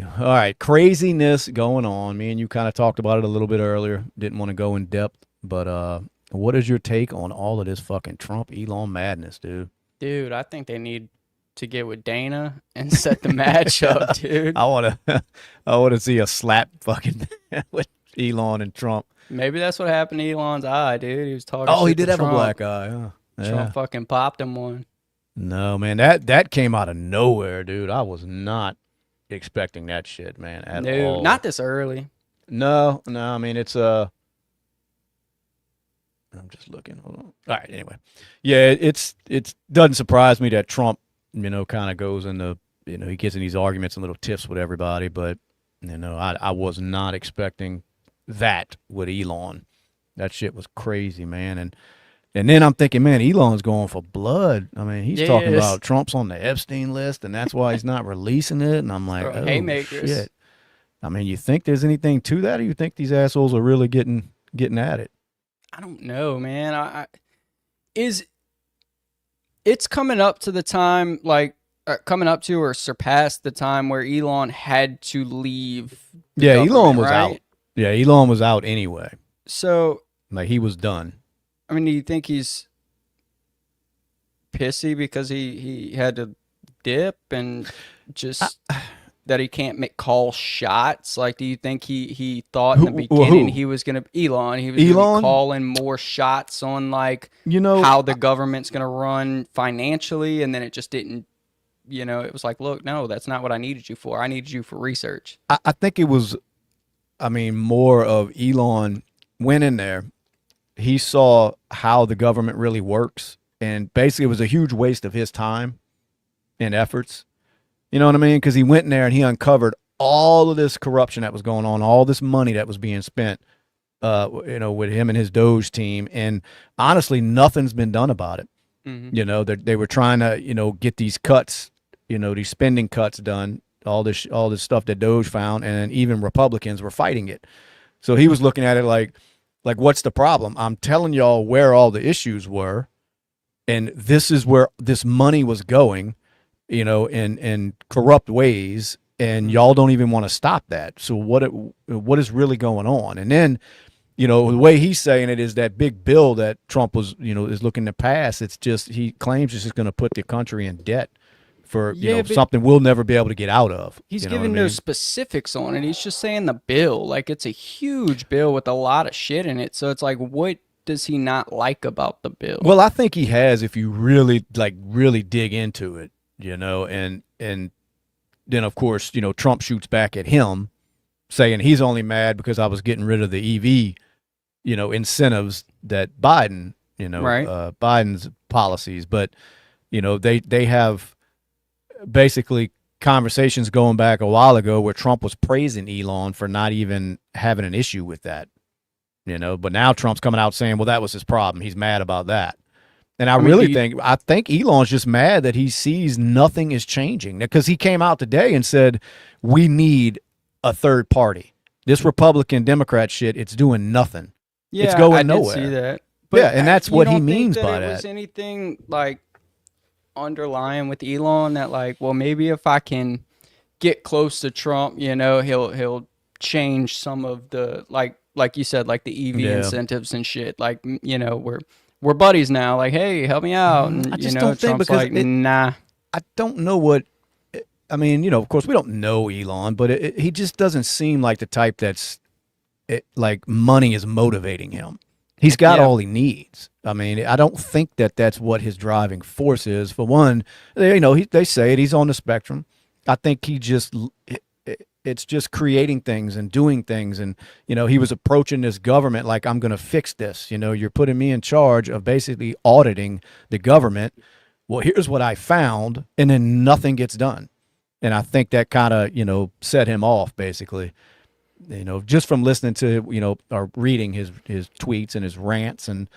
All right, craziness going on. Me and you kind of talked about it a little bit earlier. Didn't want to go in depth, but what is your take on all of this fucking Trump Elon madness, dude? Dude, I think they need to get with Dana and set the match up, dude. I want to, I want to see a slap fucking with Elon and Trump. Maybe that's what happened to Elon's eye, dude. He was talking Oh, he shit to did have a Trump. black eye. Huh? Trump Yeah. fucking popped him one. No, man, that came out of nowhere, dude. I was not expecting that shit, man, at Dude, not all. this early. No, no. I mean, it's I'm just looking. Hold on. All right. Anyway, yeah, it's doesn't surprise me that Trump, kind of goes into, he gets in these arguments and little tiffs with everybody. But I was not expecting that with Elon. That shit was crazy, man. And then I'm thinking, man, Elon's going for blood. I mean, he's talking Yes. about Trump's on the Epstein list, and that's why he's not releasing it. And I'm like, Throwing oh haymakers. shit. I mean, you think there's anything to that, or you think these assholes are really getting at it? I don't know, man. Is it's coming up to the time, like coming up to or surpassed the time where Elon had to leave the Yeah, Elon government, was out. right? Yeah, Elon was out anyway. So, Like he was done. I mean, do you think he's pissy because he had to dip and I, just that he can't make call shots? Like, do you think he thought in the beginning who? he was gonna Elon he was gonna be Elon? calling more shots on like You know, how the government's gonna run financially, and then it just didn't. It was like, look, no, that's not what I needed you for. I needed you for research. I think it was. I mean, more of Elon went in there. He saw how the government really works, and basically, it was a huge waste of his time and efforts. You know what I mean? Because he went in there and he uncovered all of this corruption that was going on, all this money that was being spent, with him and his Doge team. And honestly, nothing's been done about it. Hmm. They were trying to, get these cuts, these spending cuts done, all this stuff that Doge found, and even Republicans were fighting it. So he was looking at it like, what's the problem? I'm telling y'all where all the issues were, and this is where this money was going, in corrupt ways, and Hmm. y'all don't even want to stop that. So what is really going on? And then, the way he's saying it is that big bill that Trump was, is looking to pass. It's just he claims it's just going to put the country in debt for Yeah, but something we'll never be able to get out of. he's You know what I giving no mean? specifics on it. He's just saying the bill. Like, it's a huge bill with a lot of shit in it. So it's like, what does he not like about the bill? Well, I think he has if you really dig into it, and then of course, Trump shoots back at him saying he's only mad because I was getting rid of the EV, incentives that Right. Biden's policies. But, they have basically conversations going back a while ago where Trump was praising Elon for not even having an issue with that, but now Trump's coming out saying, well, that was his problem. He's mad about that. And I I mean, do really you? think Elon's just mad that he sees nothing is changing because he came out today and said, we need a third party. This Republican Democrat shit, it's doing nothing. It's Yeah, I going did see nowhere. that. Yeah. But And that's you what he don't think means that by it was that. anything like underlying with Elon that like, well, maybe if I can get close to Trump, he'll change some of the like you said, like the EV Yeah. incentives and shit. Like, we're buddies now. Like, hey, help me out. I And just don't think Trump's because like, nah. I don't know what, I mean, of course we don't know Elon, but he just doesn't seem like the type that's like money is motivating him. He's got Yeah. all he needs. I mean, I don't think that that's what his driving force is. For one, they say it. He's on the spectrum. I think it's just creating things and doing things. And, he was approaching this government like, I'm going to fix this. You're putting me in charge of basically auditing the government. Well, here's what I found. And then nothing gets done. And I think that kind of, set him off basically, just from listening to, or reading his tweets and his rants. And,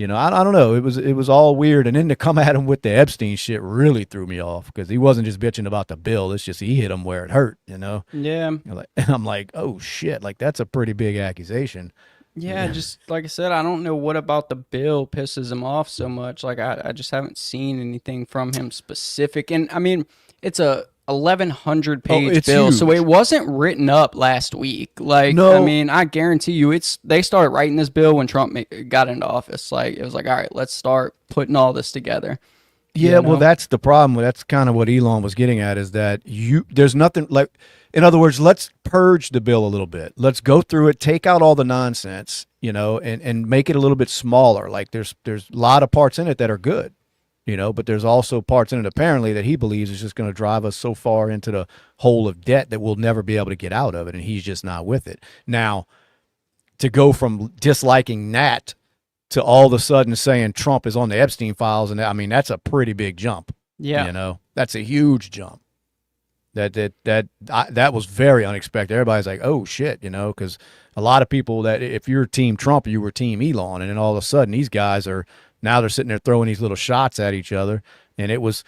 I don't know. It was all weird. And then to come at him with the Epstein shit really threw me off because he wasn't just bitching about the bill. It's just he hit him where it hurt. Yeah. And I'm like, oh shit, like that's a pretty big accusation. Yeah, just like I said, I don't know what about the bill pisses him off so much. Like, I just haven't seen anything from him specific. And I mean, it's a 1,100 Oh, page it's bill, so huge. it wasn't written up last week. Like, I No. mean, I guarantee you, they started writing this bill when Trump got into office. Like, it was like, all right, let's start putting all this together. Yeah, You well, know? that's the problem. That's kind of what Elon was getting at, is that there's nothing like, in other words, let's purge the bill a little bit. Let's go through it, take out all the nonsense, and make it a little bit smaller. Like there's a lot of parts in it that are good, but there's also parts in it apparently that he believes is just going to drive us so far into the hole of debt that we'll never be able to get out of it, and he's just not with it. Now, to go from disliking that to all of a sudden saying Trump is on the Epstein files, and I mean that's a pretty big jump. Yeah. That's a huge jump. That was very unexpected. Everybody's like, oh shit, because a lot of people, that if you're Team Trump, you were Team Elon, and then all of a sudden these guys are now they're sitting there throwing these little shots at each other, and it was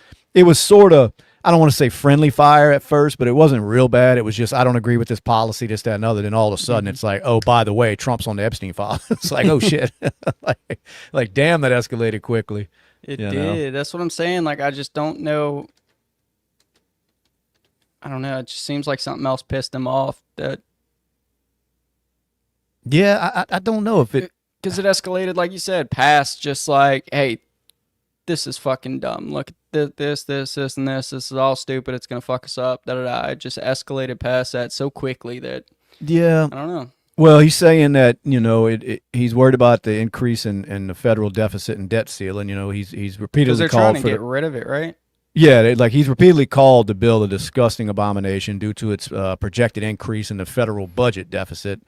sort of, I don't want to say friendly fire at first, but it wasn't real bad. It was just, I don't agree with this policy, this, that, and other. Then all of a sudden it's like, oh, by the way, Trump's on the Epstein file. It's like, oh shit, like damn, that escalated quickly. It did. That's what I'm saying. Like, I just don't know. I don't know. It just seems like something else pissed him off. Yeah, I don't know if it, because it escalated, like you said, past just like, hey, this is fucking dumb. Look at this, and this. This is all stupid. It's gonna fuck us up. Da da da. It just escalated past that so quickly that yeah. I don't know. Well, he's saying that he's worried about the increase in the federal deficit and debt ceiling. He's Because repeatedly they're called trying to for get rid of it, right? yeah, he's repeatedly called the bill a disgusting abomination due to its projected increase in the federal budget deficit,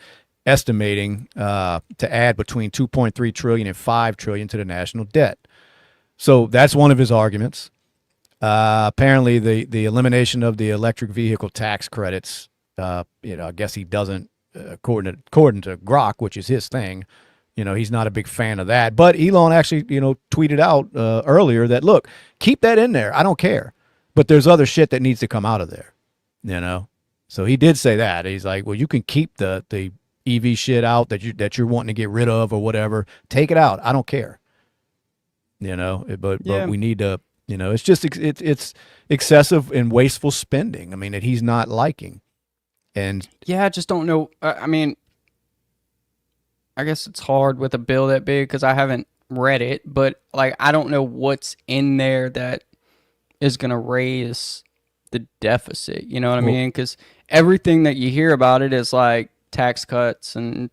estimating to add between 2.3 trillion and 5 trillion to the national debt. So that's one of his arguments. Apparently, the elimination of the electric vehicle tax credits. I guess he doesn't, according to Grok, which is his thing. He's not a big fan of that. But Elon actually, tweeted out earlier that, look, keep that in there. I don't care. But there's other shit that needs to come out of there. So he did say that. He's like, well, you can keep the EV shit out that you're wanting to get rid of or whatever. Take it out. I don't care. But we need to, it's just it's excessive and wasteful spending. I mean, that he's not liking. And yeah, I just don't know. I mean, I guess it's hard with a bill that big because I haven't read it, but like I don't know what's in there that is going to raise the deficit. You know what I mean? Because everything that you hear about it is like tax cuts and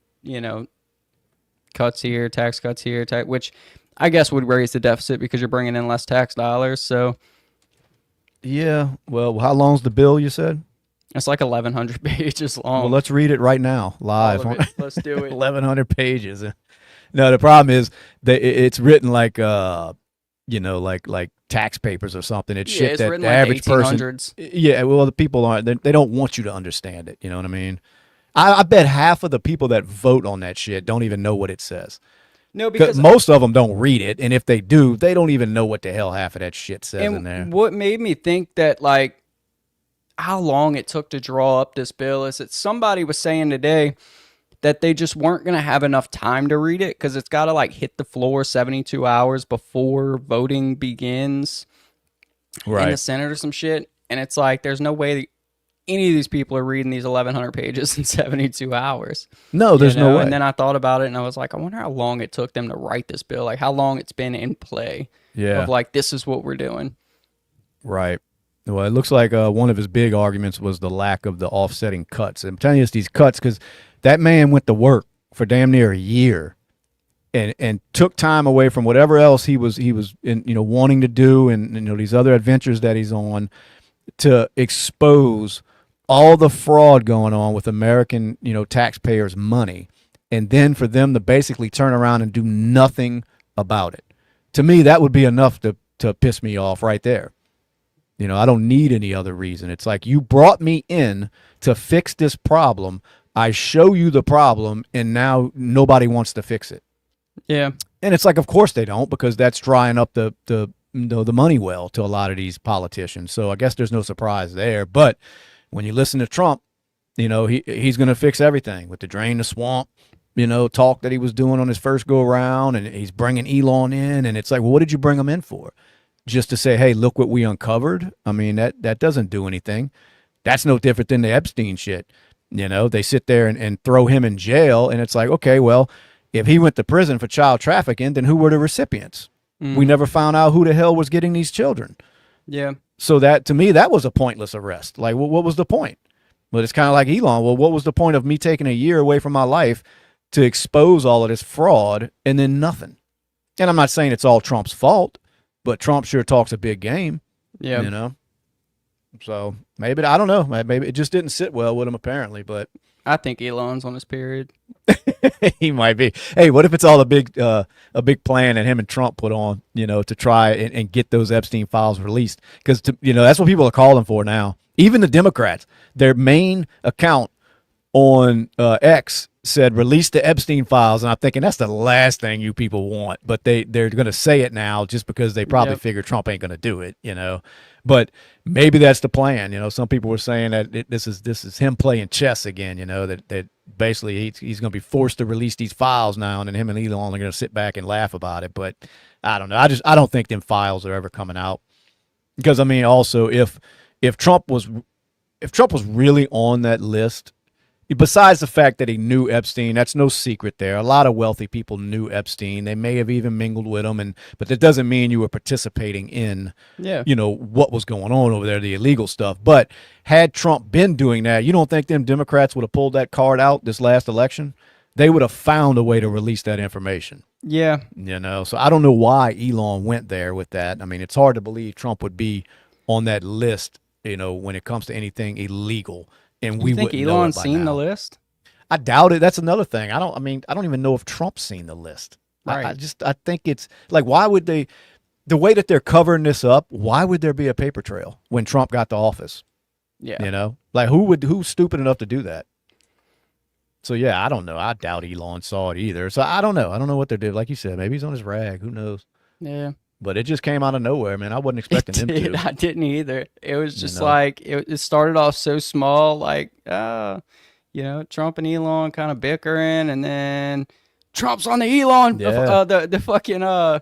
cuts here, tax cuts here, which I guess would raise the deficit because you're bringing in less tax dollars. So yeah, well, how long's the bill? You said it's like 1,100 pages long. Well, let's read it right now, live. Let's do it. 1,100 pages. No, the problem is that it's written like like tax papers or something. It's shit that the average person. Yeah, well, the people aren't. They don't want you to understand it. You know what I mean? I bet half of the people that vote on that shit don't even know what it says. No, because most of them don't read it, and if they do, they don't even know what the hell half of that shit says in there. What made me think that, like, how long it took to draw up this bill is that somebody was saying today that they just weren't going to have enough time to read it because it's got to, like, hit the floor 72 hours before voting begins in the Senate or some shit. And it's like, there's no way that any of these people are reading these 1,100 pages in 72 hours. No, there's no way. And then I thought about it and I was like, I wonder how long it took them to write this bill. Like how long it's been in play. Yeah. Of like, this is what we're doing. Right. Well, it looks like one of his big arguments was the lack of the offsetting cuts. I'm telling you, it's these cuts because that man went to work for damn near a year and took time away from whatever else he was in, wanting to do and these other adventures that he's on to expose all the fraud going on with American, taxpayers' money, and then for them to basically turn around and do nothing about it. To me, that would be enough to piss me off right there. I don't need any other reason. It's like, you brought me in to fix this problem. I show you the problem, and now nobody wants to fix it. Yeah. And it's like, of course they don't, because that's drying up the money well to a lot of these politicians. So I guess there's no surprise there. But when you listen to Trump, he's going to fix everything with the drain the swamp, talk that he was doing on his first go around, and he's bringing Elon in. And it's like, well, what did you bring him in for? just to say, hey, look what we uncovered. I mean, that doesn't do anything. That's no different than the Epstein shit. They sit there and throw him in jail, and it's like, okay, well, if he went to prison for child trafficking, then who were the recipients? We never found out who the hell was getting these children. Yeah. So that, to me, that was a pointless arrest. Like, what was the point? But it's kind of like Elon. Well, what was the point of me taking a year away from my life to expose all of this fraud and then nothing? And I'm not saying it's all Trump's fault, but Trump sure talks a big game. Yeah. So maybe, I don't know. Maybe it just didn't sit well with him apparently, but I think Elon's on his period. he might be. Hey, what if it's all a big plan that him and Trump put on, to try and get those Epstein files released? Because that's what people are calling for now. Even the Democrats, their main account on X said release the Epstein files, and I'm thinking that's the last thing you people want. But they're going to say it now just because they probably figure Trump ain't going to do it, But maybe that's the plan. Some people were saying that this is him playing chess again. That basically he's going to be forced to release these files now, and then him and Elon are going to sit back and laugh about it. But I don't know. I don't think them files are ever coming out, because I mean, also if Trump was really on that list. Besides the fact that he knew Epstein, that's no secret there. A lot of wealthy people knew Epstein. They may have even mingled with him, but that doesn't mean you were participating in, what was going on over there, the illegal stuff. But had Trump been doing that, you don't think them Democrats would have pulled that card out this last election? They would have found a way to release that information. Yeah. So I don't know why Elon went there with that. I mean, it's hard to believe Trump would be on that list, when it comes to anything illegal. And we think Elon's seen the list? I doubt it. That's another thing. I don't even know if Trump's seen the list. Right. I think it's like, why would they, the way that they're covering this up, why would there be a paper trail when Trump got to office? Yeah. Like who's stupid enough to do that? So yeah, I don't know. I doubt Elon saw it either. So I don't know. I don't know what they're doing. Like you said, maybe he's on his rag. Who knows? Yeah. But it just came out of nowhere, man. I wasn't expecting him to. I didn't either. It was just like, it started off so small, like, Trump and Elon kind of bickering, and then Trump's on the Elon, the fucking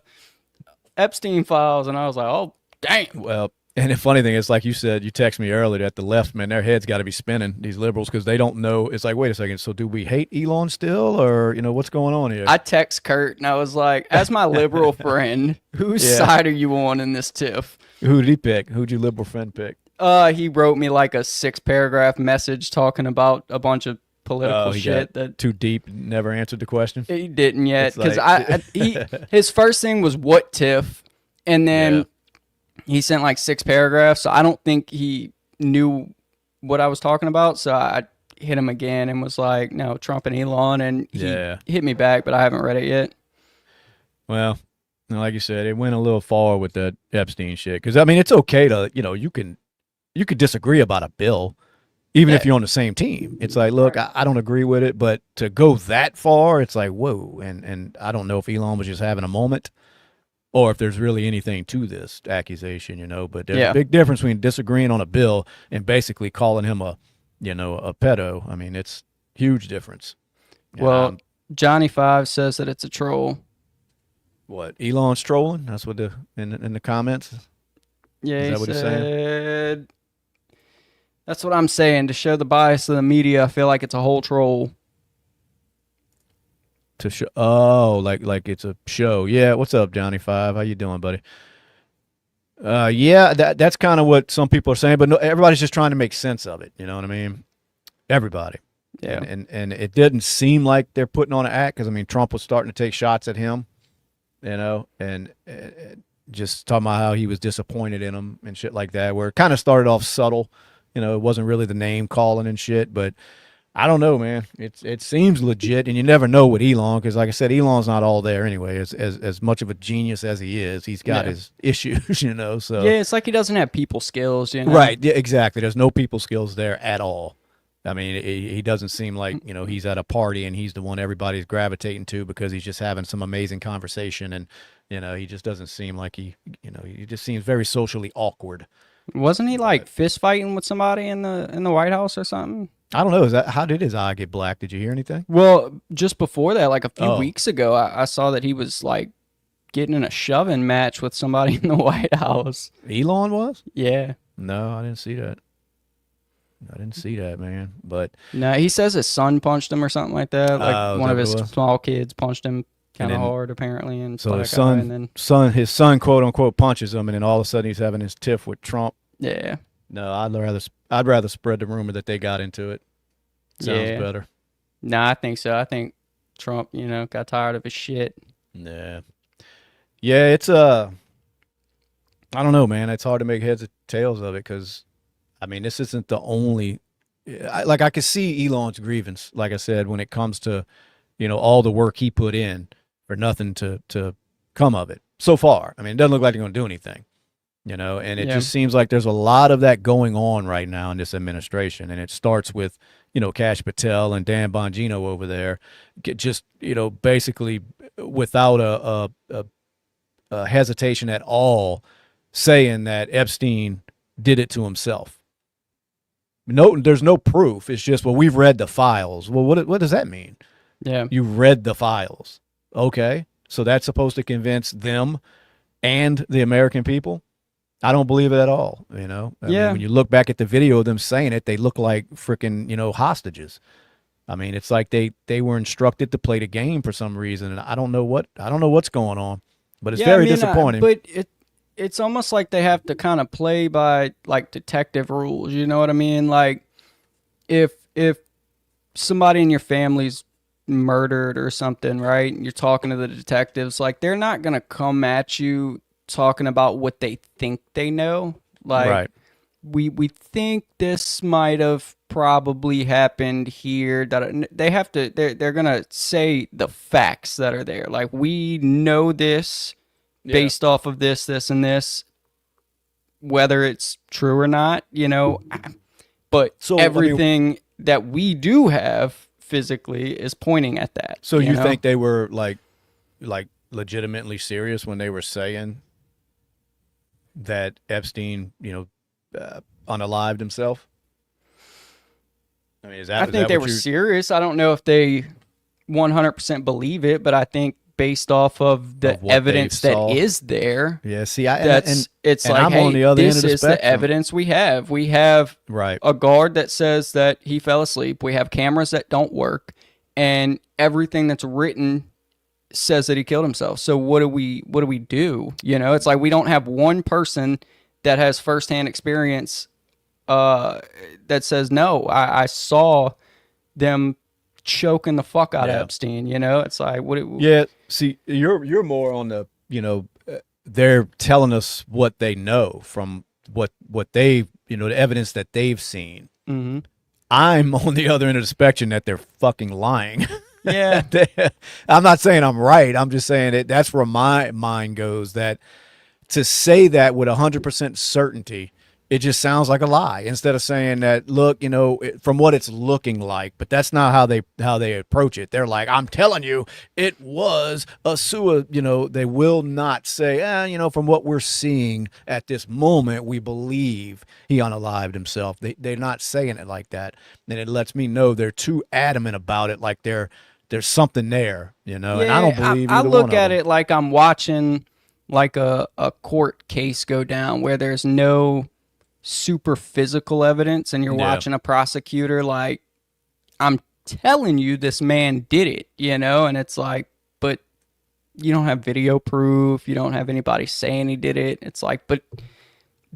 Epstein files, and I was like, oh, damn. Well, and the funny thing is, like you said, you text me earlier that the left, man, their heads got to be spinning, these liberals, because they don't know. It's like, wait a second, so do we hate Elon still, or, what's going on here? I text Kurt, and I was like, as my liberal friend, whose side are you on in this tiff? Who did he pick? Who'd your liberal friend pick? He wrote me like a 6-paragraph message talking about a bunch of political shit that too deep, never answered the question. He didn't yet, because his first thing was what tiff, and then he sent like 6 paragraphs, so I don't think he knew what I was talking about. So I hit him again and was like, no, Trump and Elon, and he hit me back, but I haven't read it yet. Well, like you said, it went a little far with the Epstein shit, because I mean, it's okay to, you could disagree about a bill, even if you're on the same team. It's like, look, I don't agree with it, but to go that far, it's like, whoa. And I don't know if Elon was just having a moment, or if there's really anything to this accusation, but there's a big difference between disagreeing on a bill and basically calling him a pedo. I mean, it's huge difference. Well, Johnny 5 says that it's a troll. What, Elon's trolling? That's what in the comments? Yeah, is that what he's saying? That's what I'm saying. To show the bias of the media, I feel like it's a whole troll. To show, like it's a show. Yeah, what's up, Johnny 5? How you doing, buddy? Yeah, that's kind of what some people are saying, but no, everybody's just trying to make sense of it. You know what I mean? Everybody. Yeah. And it didn't seem like they're putting on an act, because I mean, Trump was starting to take shots at him, and just talking about how he was disappointed in him and shit like that, where it kind of started off subtle. It wasn't really the name calling and shit, but I don't know, man. It seems legit, and you never know with Elon, because like I said, Elon's not all there anyway. As much of a genius as he is, he's got his issues, So yeah, it's like he doesn't have people skills, Right? Yeah, exactly. There's no people skills there at all. I mean, he doesn't seem like he's at a party and he's the one everybody's gravitating to because he's just having some amazing conversation, and he just doesn't seem like he just seems very socially awkward. Wasn't he like fist fighting with somebody in the White House or something? I don't know. How did his eye get black? Did you hear anything? Well, just before that, like a few weeks ago, I saw that he was like getting in a shoving match with somebody in the White House. Elon was? Yeah. No, I didn't see that. Man. But No, he says his son punched him or something like that. Like is one that of what his it was? small kids punched him kind of then- hard, apparently. And so black his eye, and then his son, quote unquote, punches him, and then all of a sudden he's having his tiff with Trump. yeah, No, I'd rather spread the rumor that they got into it. Sounds better. No, I think so. I think Trump, got tired of his shit. Yeah. Yeah, it's I don't know, man. It's hard to make heads or tails of it because, I mean, this isn't the only. I could see Elon's grievance, like I said, when it comes to, all the work he put in for nothing to come of it so far. I mean, it doesn't look like they're going to do anything, and it just seems like there's a lot of that going on right now in this administration, and it starts with, Kash Patel and Dan Bongino over there, just, basically without a hesitation at all, saying that Epstein did it to himself. No, there's no proof. It's just, well, we've read the files. Well, what does that mean? Yeah. You read the files. Okay. So that's supposed to convince them and the American people? I don't believe it at all. I mean, when you look back at the video of them saying it, they look like freaking, hostages. I mean, it's like they were instructed to play the game for some reason, and I don't know what's going on, but it's very disappointing. But it's almost like they have to kind of play by like detective rules. You know what I mean? Like if somebody in your family's murdered or something, right? And you're talking to the detectives, like they're not gonna come at you talking about what they think they know. Like right. we think this might have probably happened here. That they're gonna say the facts that are there. Like we know this based off of this, and this, whether it's true or not, But so, everything that we do have physically is pointing at that. So you think they were like legitimately serious when they were saying that Epstein, unalived himself? I mean, I think they were serious. I don't know if they 100% believe it, but I think based off of the evidence that is there. Yeah, see, it's like, I'm hey, on the other this end of the is spectrum. The evidence we have. We have right. a guard that says that he fell asleep. We have cameras that don't work, and everything that's written says that he killed himself. So what do we do? It's like we don't have one person that has firsthand experience that says, no, I saw them choking the fuck out of Epstein. It's like yeah. See, you're more on the they're telling us what they know from what they the evidence that they've seen. Mm-hmm. I'm on the other end of the spectrum that they're fucking lying. Yeah. I'm not saying I'm right. I'm just saying that's where my mind goes, that to say that with 100% certainty, it just sounds like a lie, instead of saying that, look, from what it's looking like. But that's not how they approach it. They're like, I'm telling you, it was a suicide. They will not say, from what we're seeing at this moment, we believe he unalived himself. They're not saying it like that. And it lets me know they're too adamant about it, like there's something there, and I don't believe either I look one at of them. it like I'm watching like a court case go down where there's no super physical evidence, and you're watching a prosecutor like, I'm telling you this man did it, and it's like, but you don't have video proof, you don't have anybody saying he did it. It's like, but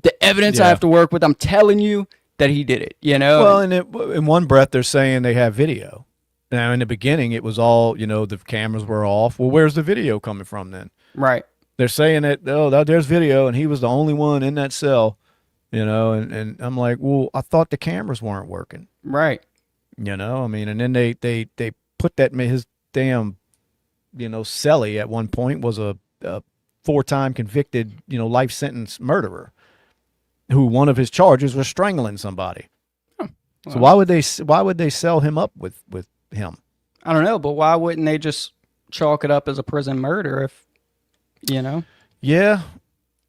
the evidence I have to work with, I'm telling you that he did it, Well, and in one breath they're saying they have video. Now in the beginning it was all, the cameras were off. Well, where's the video coming from then? Right. They're saying that, there's video and he was the only one in that cell. And I'm like, well, I thought the cameras weren't working. Right. I mean, and then they put that, his damn, cellie at one point was a 4-time convicted, life sentence murderer who one of his charges was strangling somebody. Huh. Well, so why would they sell him up with him? I don't know, but why wouldn't they just chalk it up as a prison murder if, Yeah.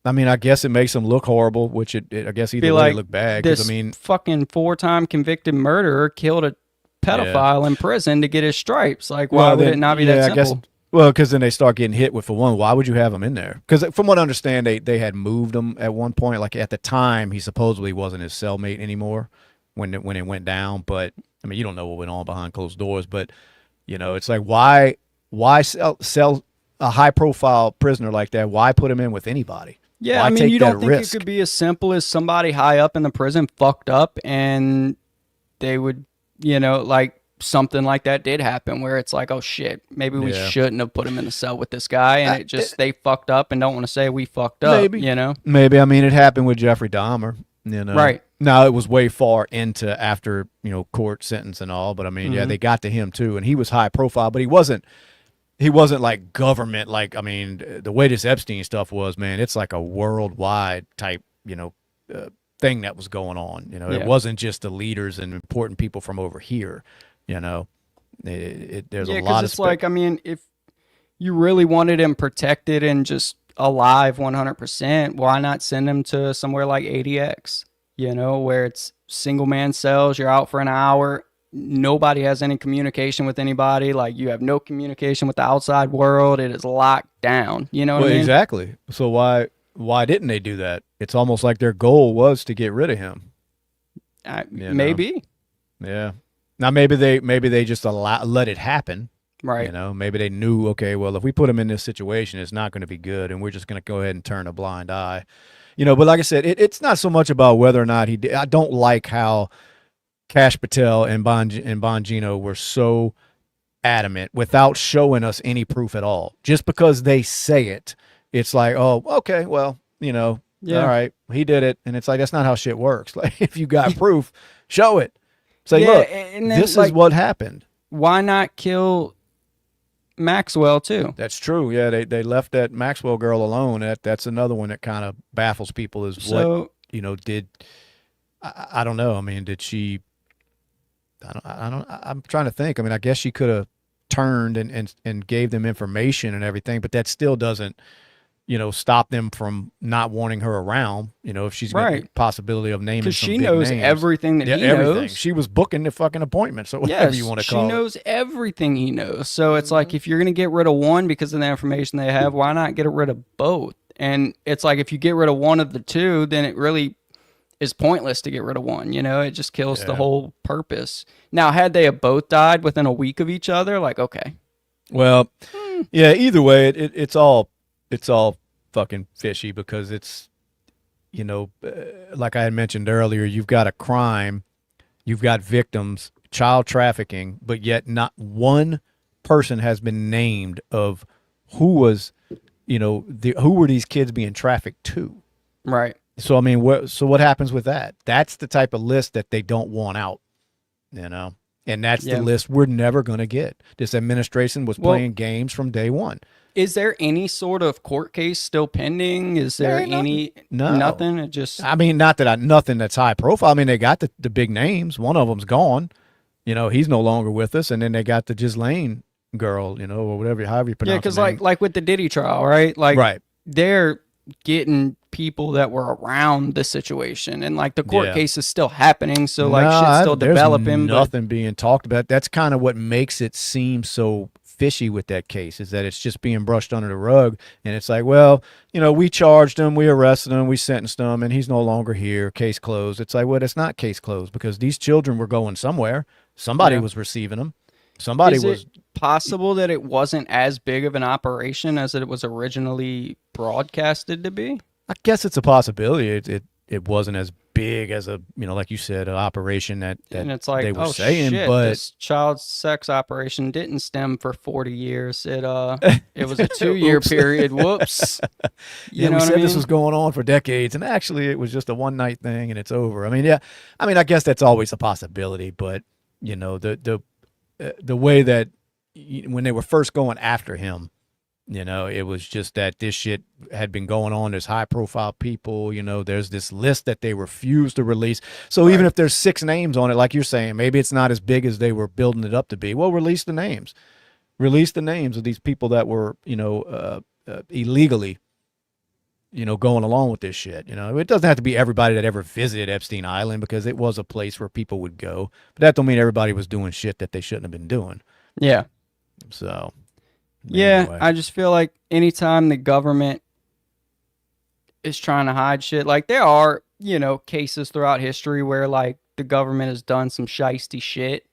I mean, I guess it makes him look horrible, which I guess either way look bad. This I mean, fucking 4-time convicted murderer killed a pedophile in prison to get his stripes. Like, why would it not be that simple? Well, because then they start getting hit with, for one, why would you have him in there? Because from what I understand, they had moved him at one point. Like at the time, he supposedly wasn't his cellmate anymore when it went down. But I mean, you don't know what went on behind closed doors. But it's like why sell a high profile prisoner like that? Why put him in with anybody? Yeah, Why I mean, take you that don't think it risk? could be as simple as somebody high up in the prison fucked up and they would, like something like that did happen where it's like, oh shit, maybe we Yeah, shouldn't have put him in the cell with this guy, and it just they fucked up and don't want to say we fucked up, maybe, maybe. I mean, it happened with Jeffrey Dahmer. Right. Now it was way far into after court sentence and all, but I mean, yeah, Hmm. they got to him too, and he was high profile, but he wasn't like government. Like, I mean, the way this Epstein stuff was, man, it's like a worldwide type, thing that was going on. It Yeah. wasn't just the leaders and important people from over here. You know, there's a Yeah, lot because of it's like, I mean, if you really wanted him protected and just alive 100%, why not send him to somewhere like ADX, where it's single man cells, you're out for an hour, nobody has any communication with anybody, like you have no communication with the outside world, it is locked down. You know what well, I mean? exactly. So why didn't they do that? It's almost like their goal was to get rid of him. You know, Maybe. yeah. Now maybe they just let it happen. Right. Maybe they knew, okay, well, if we put him in this situation, it's not going to be good, and we're just going to go ahead and turn a blind eye. But like I said, it's not so much about whether or not he did. I don't like how Cash Patel and Bongino were so adamant without showing us any proof at all. Just because they say it, it's like, oh, okay, well, all Yeah. right, he did it, and it's like that's not how shit works. Like, if you got proof, show it. Say, Yeah, look, and then, this is like, what happened. why not kill Maxwell too? That's true. Yeah, they left that Maxwell girl alone. That's another one that kind of baffles people. Is what So did I don't know. I mean, did she? I'm trying to think. I mean, I guess she could have turned and gave them information and everything, but that still doesn't stop them from not wanting her around. If she's got the right, possibility of naming because some she big knows names. everything that Yeah, he everything. knows. She was booking the fucking appointment, so whatever Yes, you want to she call it. knows everything he knows. So it's like, if you're gonna get rid of one because of the information they have, why not get rid of both? And it's like, if you get rid of one of the two, then it really is pointless to get rid of one. It just kills the Yeah. whole purpose. Now, had they have both died within a week of each other, like, okay, Well, yeah. Either way, it's all fucking fishy because it's like I had mentioned earlier, you've got a crime, you've got victims, child trafficking, but yet not one person has been named of who was who were these kids being trafficked to. right, So I mean, what happens with that? That's the type of list that they don't want out, you know. And that's the yeah. list we're never going to get. This administration was Well, playing games from day one. is there any sort of court case still pending? Is There there ain't nothing. any No. nothing? It just I mean, not that nothing that's high profile. I mean, they got the big names. One of them's gone. He's no longer with us. And then they got the Ghislaine girl, or whatever, however you yeah, pronounce because her name. like with the Diddy trial, right? Like Right. they're getting people that were around the situation, and like the court Yeah. case is still happening. So like Nah, shit's still there's developing. But nothing being talked about. That's kind of what makes it seem so fishy with that case, is that it's just being brushed under the rug. And it's like, well, we charged him, we arrested him, we sentenced him, and he's no longer here. Case closed. It's like, well, it's not case closed because these children were going somewhere. Somebody Yeah. was receiving them. Somebody is was. it possible that it wasn't as big of an operation as it was originally broadcasted to be? I guess it's a possibility. It wasn't as big as a like you said, an operation that And it's like, they were oh saying, shit, but this child sex operation didn't stem for 40 years. It was a 2-year Oops. period. Whoops. yeah, You know we what said I mean? this was going on for decades, and actually it was just a one night thing, and it's over. I mean, yeah, I guess that's always a possibility, but the way that when they were first going after him, it was just that this shit had been going on. There's high profile people, there's this list that they refused to release. So even Right. if there's 6 names on it, like you're saying, maybe it's not as big as they were building it up to be. Well, release the names. Release the names of these people that were, illegally, going along with this shit. It doesn't have to be everybody that ever visited Epstein Island, because it was a place where people would go. But that don't mean everybody was doing shit that they shouldn't have been doing. Yeah. So, Yeah, Anyway, I just feel like anytime the government is trying to hide shit, like there are, cases throughout history where like the government has done some shisty shit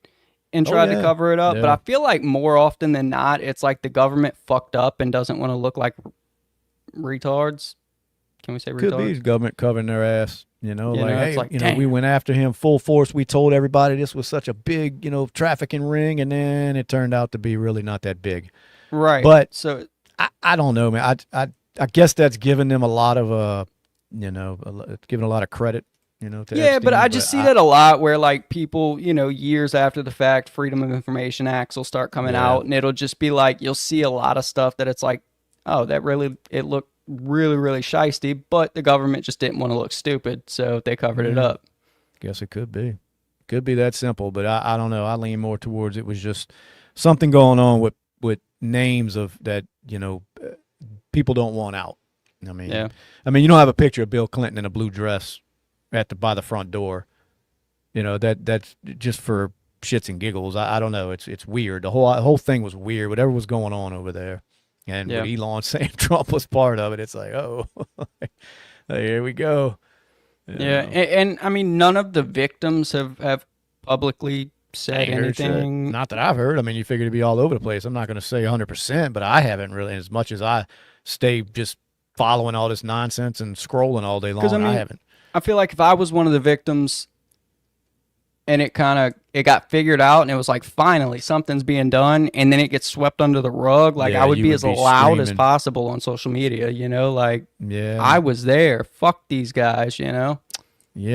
and oh tried to yeah, cover it up. But yeah. I feel like more often than not, it's like the government fucked up and doesn't want to look like retards. Can we say Could be retards? the government covering their ass. Like, It's hey, like, we damn. went after him full force. We told everybody this was such a big, trafficking ring, and then it turned out to be really not that big. Right. But So, I don't know, man. I guess that's giving them a lot of giving a lot of credit, to yeah, but I Epstein. just But see that a lot where like people, years after the fact, Freedom of Information Acts will start coming yeah, out and it'll just be like, you'll see a lot of stuff that it's like, oh, it looked really, really shisty, but the government just didn't want to look stupid. So they covered it yeah. up. Guess it could be that simple. But I don't know. I lean more towards it was just something going on with names of that people don't want out. I mean, Yeah. you don't have a picture of Bill Clinton in a blue dress by the front door. That's just for shits and giggles. I don't know. It's weird. The whole thing was weird. Whatever was going on over there, and with Yeah. Elon saying Trump was part of it, it's like, oh, here we go. Yeah. And I mean, none of the victims have publicly said Ain't heard shit. anything. Not that I've heard. You figure to be all over the place. I'm not going to say 100%, but I haven't really. As much as I stay just following all this nonsense and scrolling all day Because I long, I mean, haven't. I feel like if I was one of the victims and it got figured out and it was like finally something's being done and then it gets swept under the rug, like I Yeah, would you be would as be loud as screaming. possible on social media, like Yeah, I was there, fuck these guys. yeah.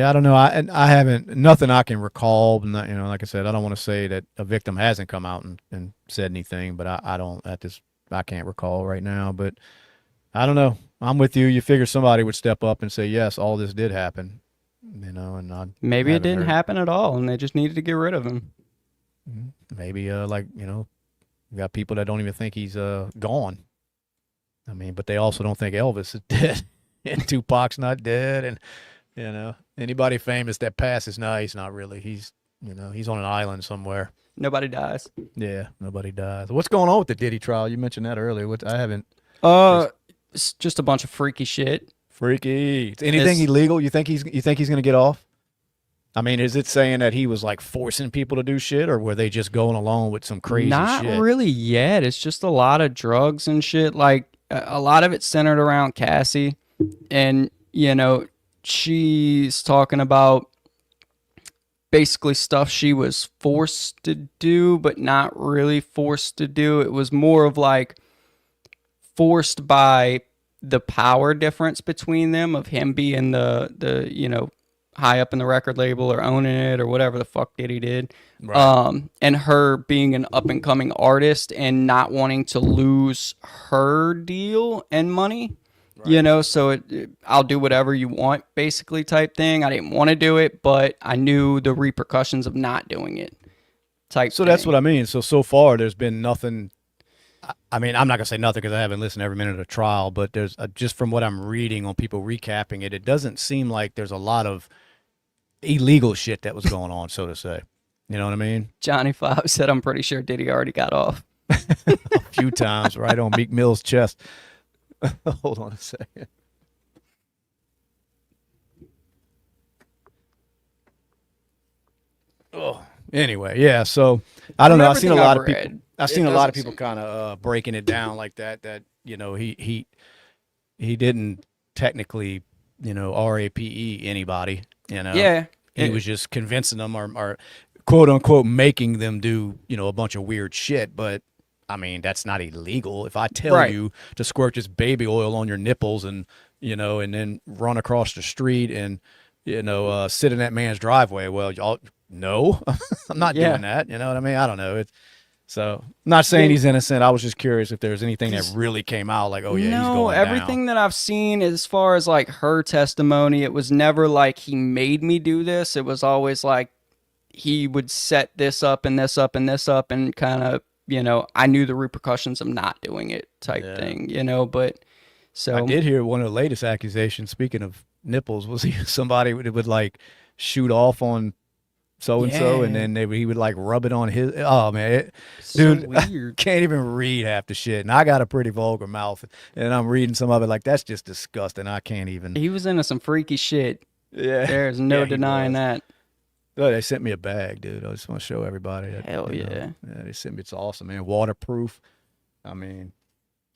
I don't know. I haven't nothing I can recall. Not, like I said, I don't want to say that a victim hasn't come out and said anything, but I don't at this. I can't recall right now, but I don't know. I'm with you. You figure somebody would step up and say, yes, all this did happen, and I Maybe it haven't didn't heard. happen at all and they just needed to get rid of him. Maybe like you got people that don't even think he's gone. But they also don't think Elvis is dead and Tupac's not dead, and anybody famous that passes, no, he's not really. He's on an island somewhere. Nobody dies. Yeah, nobody dies. What's going on with the Diddy trial? You mentioned that earlier. I haven't. Uh it's just a bunch of freaky shit. Freaky. Anything It's illegal? You think he's gonna get off? Is it saying that he was like forcing people to do shit, or were they just going along with some crazy not shit? really yet. It's just a lot of drugs and shit. Like a lot of it centered around Cassie, and she's talking about basically stuff she was forced to do, but not really forced to do. It was more of like forced by the power difference between them of him being the high up in the record label or owning it or whatever the fuck Diddy did. Right. And her being an up and coming artist and not wanting to lose her deal and money. Right. So I'll do whatever you want, basically, type thing. I didn't want to do it, but I knew the repercussions of not doing it, type So that's what thing. I mean. So far, there's been nothing. I'm not gonna say nothing because I haven't listened to every minute of the trial, but there's just from what I'm reading on people recapping it, it doesn't seem like there's a lot of illegal shit that was going on, so to say. You know what I mean? Johnny Five said, I'm pretty sure Diddy already got off. A few times, right on Meek Mill's chest. Hold on a second. Oh, anyway, yeah. So I don't From know. I've seen a everything lot I've of people. read, I've it seen a lot of doesn't people seem. kind of breaking it down like that. That he didn't technically rape anybody. Yeah. He was just convincing them or quote unquote making them do a bunch of weird shit. But that's not illegal. If I tell Right. you to squirt just baby oil on your nipples and and then run across the street and sit in that man's driveway, well, y'all no, I'm not Yeah. doing that. You know what I mean? I don't know. So I'm not saying Yeah. he's innocent. I was just curious if there's anything that really came out like, oh yeah, he's No, going down. everything that I've seen as far as like her testimony, it was never like he made me do this. It was always like he would set this up and this up and this up and kind of, I knew the repercussions of not doing it type Yeah. thing, but I so did hear one of the latest accusations, speaking of nipples, was somebody would like shoot off on so and so, and Yeah. then he would like rub it on his. Oh man, So dude, weird. can't even read half the shit, and I got a pretty vulgar mouth, and I'm reading some of it like that's just disgusting. I can't even. He was into some freaky shit. Yeah, There's no yeah, he denying was. that. Oh, they sent me a bag, dude. I just want to show everybody that. Hell You know, yeah. yeah, they sent me. It's awesome, man. Waterproof. I mean,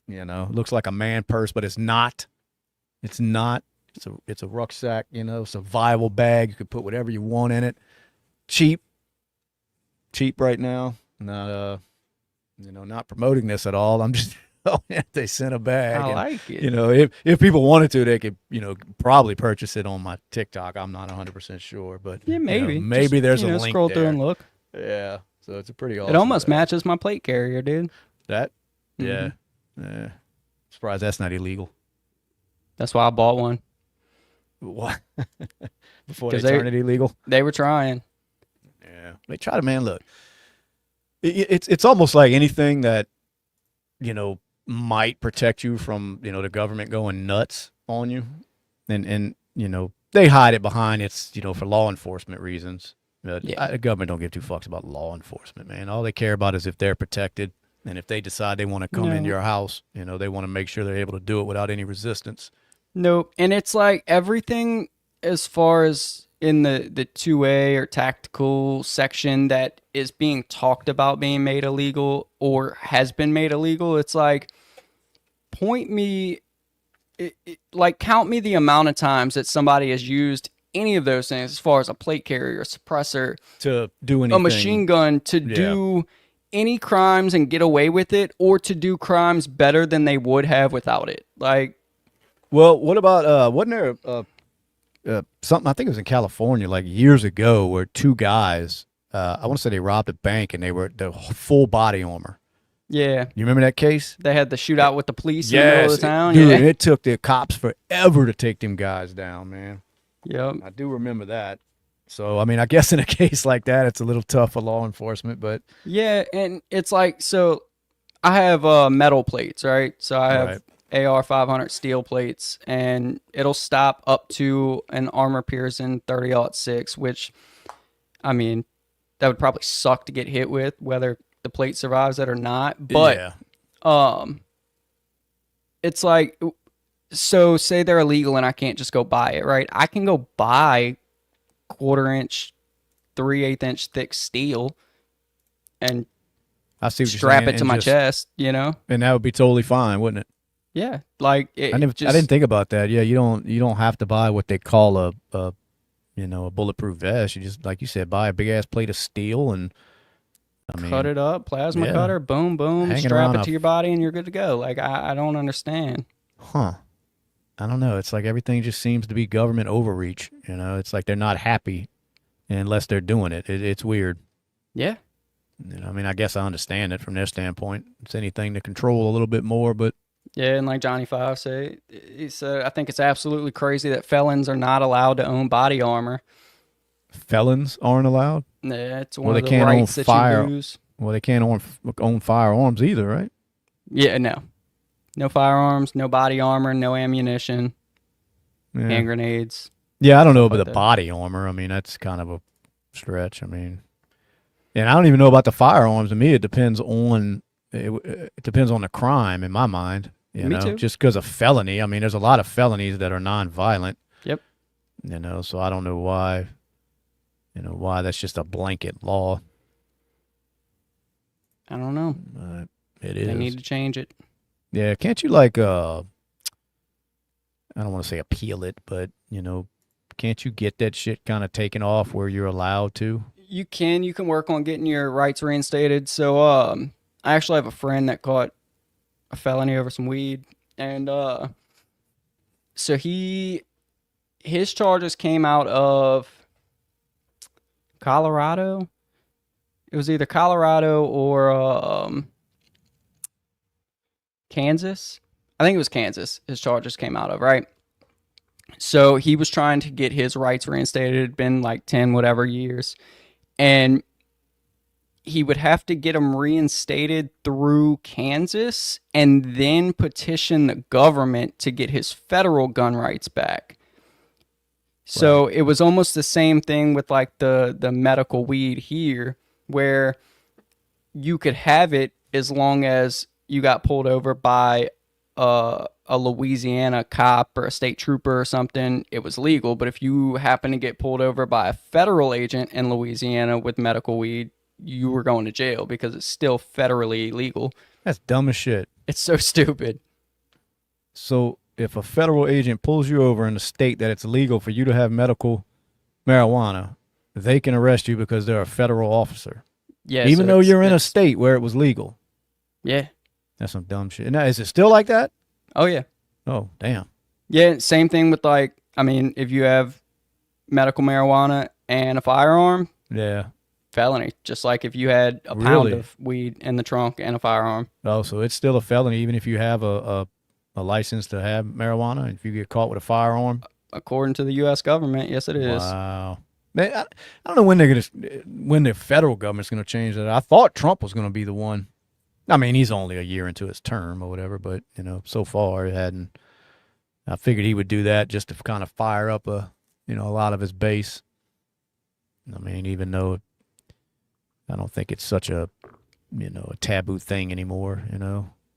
looks like a man purse, but it's not. It's not. It's a rucksack. Survival bag. You can put whatever you want in it. Cheap right now. Not not promoting this at all. I'm just they sent a bag. I And, like it. if people wanted to, they could probably purchase it on my TikTok. I'm not 100% sure, but Yeah, maybe. maybe Just, there's a link scroll there. through and look. Yeah, so it's a pretty awesome. It almost bag. matches my plate carrier, dude. That. Mm-hmm. Yeah. Surprised that's not illegal. That's why I bought one. What? Before they 'Cause they- turn it illegal? They were trying. Yeah. They try to, man, look. It's almost like anything that, might protect you from, the government going nuts on you. And they hide it behind it's, for law enforcement reasons. But Yeah. the government don't give two fucks about law enforcement, man. All they care about is if they're protected. And if they decide they want to come into No. your house, they want to make sure they're able to do it without any resistance. Nope. And it's like everything as far as in the 2A or tactical section that is being talked about being made illegal or has been made illegal, it's like point me like count me the amount of times that somebody has used any of those things as far as a plate carrier, a suppressor, To do anything. a machine gun to do any crimes and get away with it, or to do crimes better than they would have without it. Like, Well, what about wasn't there something? I think it was in California, like years ago, where two guys, I want to say they robbed a bank and they were the full body armor. yeah, You remember that case? they had the shootout with the police in the middle of the town. dude. Yeah. It took the cops forever to take them guys down, man. Yep. I do remember that. So, I mean, I guess in a case like that, it's a little tough for law enforcement, but Yeah, and it's like, so I have metal plates, right? So I have AR 500 steel plates, and it'll stop up to an armor piercing 30-06, which, I mean, that would probably suck to get hit with, whether the plate survives it or not. But yeah. it's like, so say they're illegal and I can't just go buy it, right? I can go buy 1/4 inch, 3/8 inch thick steel and I see what strap you're saying, it to my chest, and that would be totally fine, wouldn't it? Yeah, like it I didn't think about that. Yeah, you don't have to buy what they call a bulletproof vest. You just, like you said, buy a big ass plate of steel and cut it up, plasma yeah. cutter, boom, boom, Hanging strap around it to your body, and you're good to go. Like I don't understand. Huh. I don't know. It's like everything just seems to be government overreach. It's like they're not happy unless they're doing it. It's weird. Yeah, I mean, I guess I understand it from their standpoint. It's anything to control a little bit more, but yeah, and like Johnny Five he said, I think it's absolutely crazy that felons are not allowed to own body armor. felons aren't allowed. Yeah, it's Well, one they of the can't own rights that fire- you lose. Well, they can't own firearms either, right? Yeah, no firearms, no body armor, no ammunition, Yeah. hand grenades. Yeah, I don't know Stuff about like the that. body armor. I mean, that's kind of a stretch. I mean, and I don't even know about the firearms. To me, it depends on the crime in my mind. Me too. Just because of felony. I mean, there's a lot of felonies that are non-violent. Yep. So I don't know why. Why that's just a blanket law. I don't know. It is. They need to change it. Yeah, can't you like I don't want to say appeal it, but can't you get that shit kind of taken off where you're allowed to? You can work on getting your rights reinstated. So I actually have a friend that caught a felony over some weed, and so his charges came out of Colorado. It was either Colorado or Kansas. I think it was Kansas. His charges came out of, right? So he was trying to get his rights reinstated. It had been like 10 whatever years. And he would have to get them reinstated through Kansas and then petition the government to get his federal gun rights back. So it was almost the same thing with like the medical weed here, where you could have it as long as you got pulled over by a Louisiana cop or a state trooper or something, it was legal. But if you happen to get pulled over by a federal agent in Louisiana with medical weed, you were going to jail because it's still federally illegal. That's dumb as shit. It's so stupid. So if a federal agent pulls you over in a state that it's legal for you to have medical marijuana, they can arrest you because they're a federal officer. Yeah, even though you're in a state where it was legal. Yeah. That's some dumb shit. Now, is it still like that? Oh, yeah. Oh, damn. Yeah, same thing with like, I mean, if you have medical marijuana and a firearm, yeah, felony. Just like if you had a pound of weed in the trunk and a firearm. Oh, so it's still a felony even if you have a license to have marijuana, and if you get caught with a firearm? According to the U.S. government, yes, it is. Wow. Man, I don't know when when the federal government's gonna change that. I thought Trump was gonna be the one. I mean, he's only a year into his term or whatever, but so far it hadn't. I figured he would do that just to kind of fire up a lot of his base. I mean, even though I don't think it's such a a taboo thing anymore.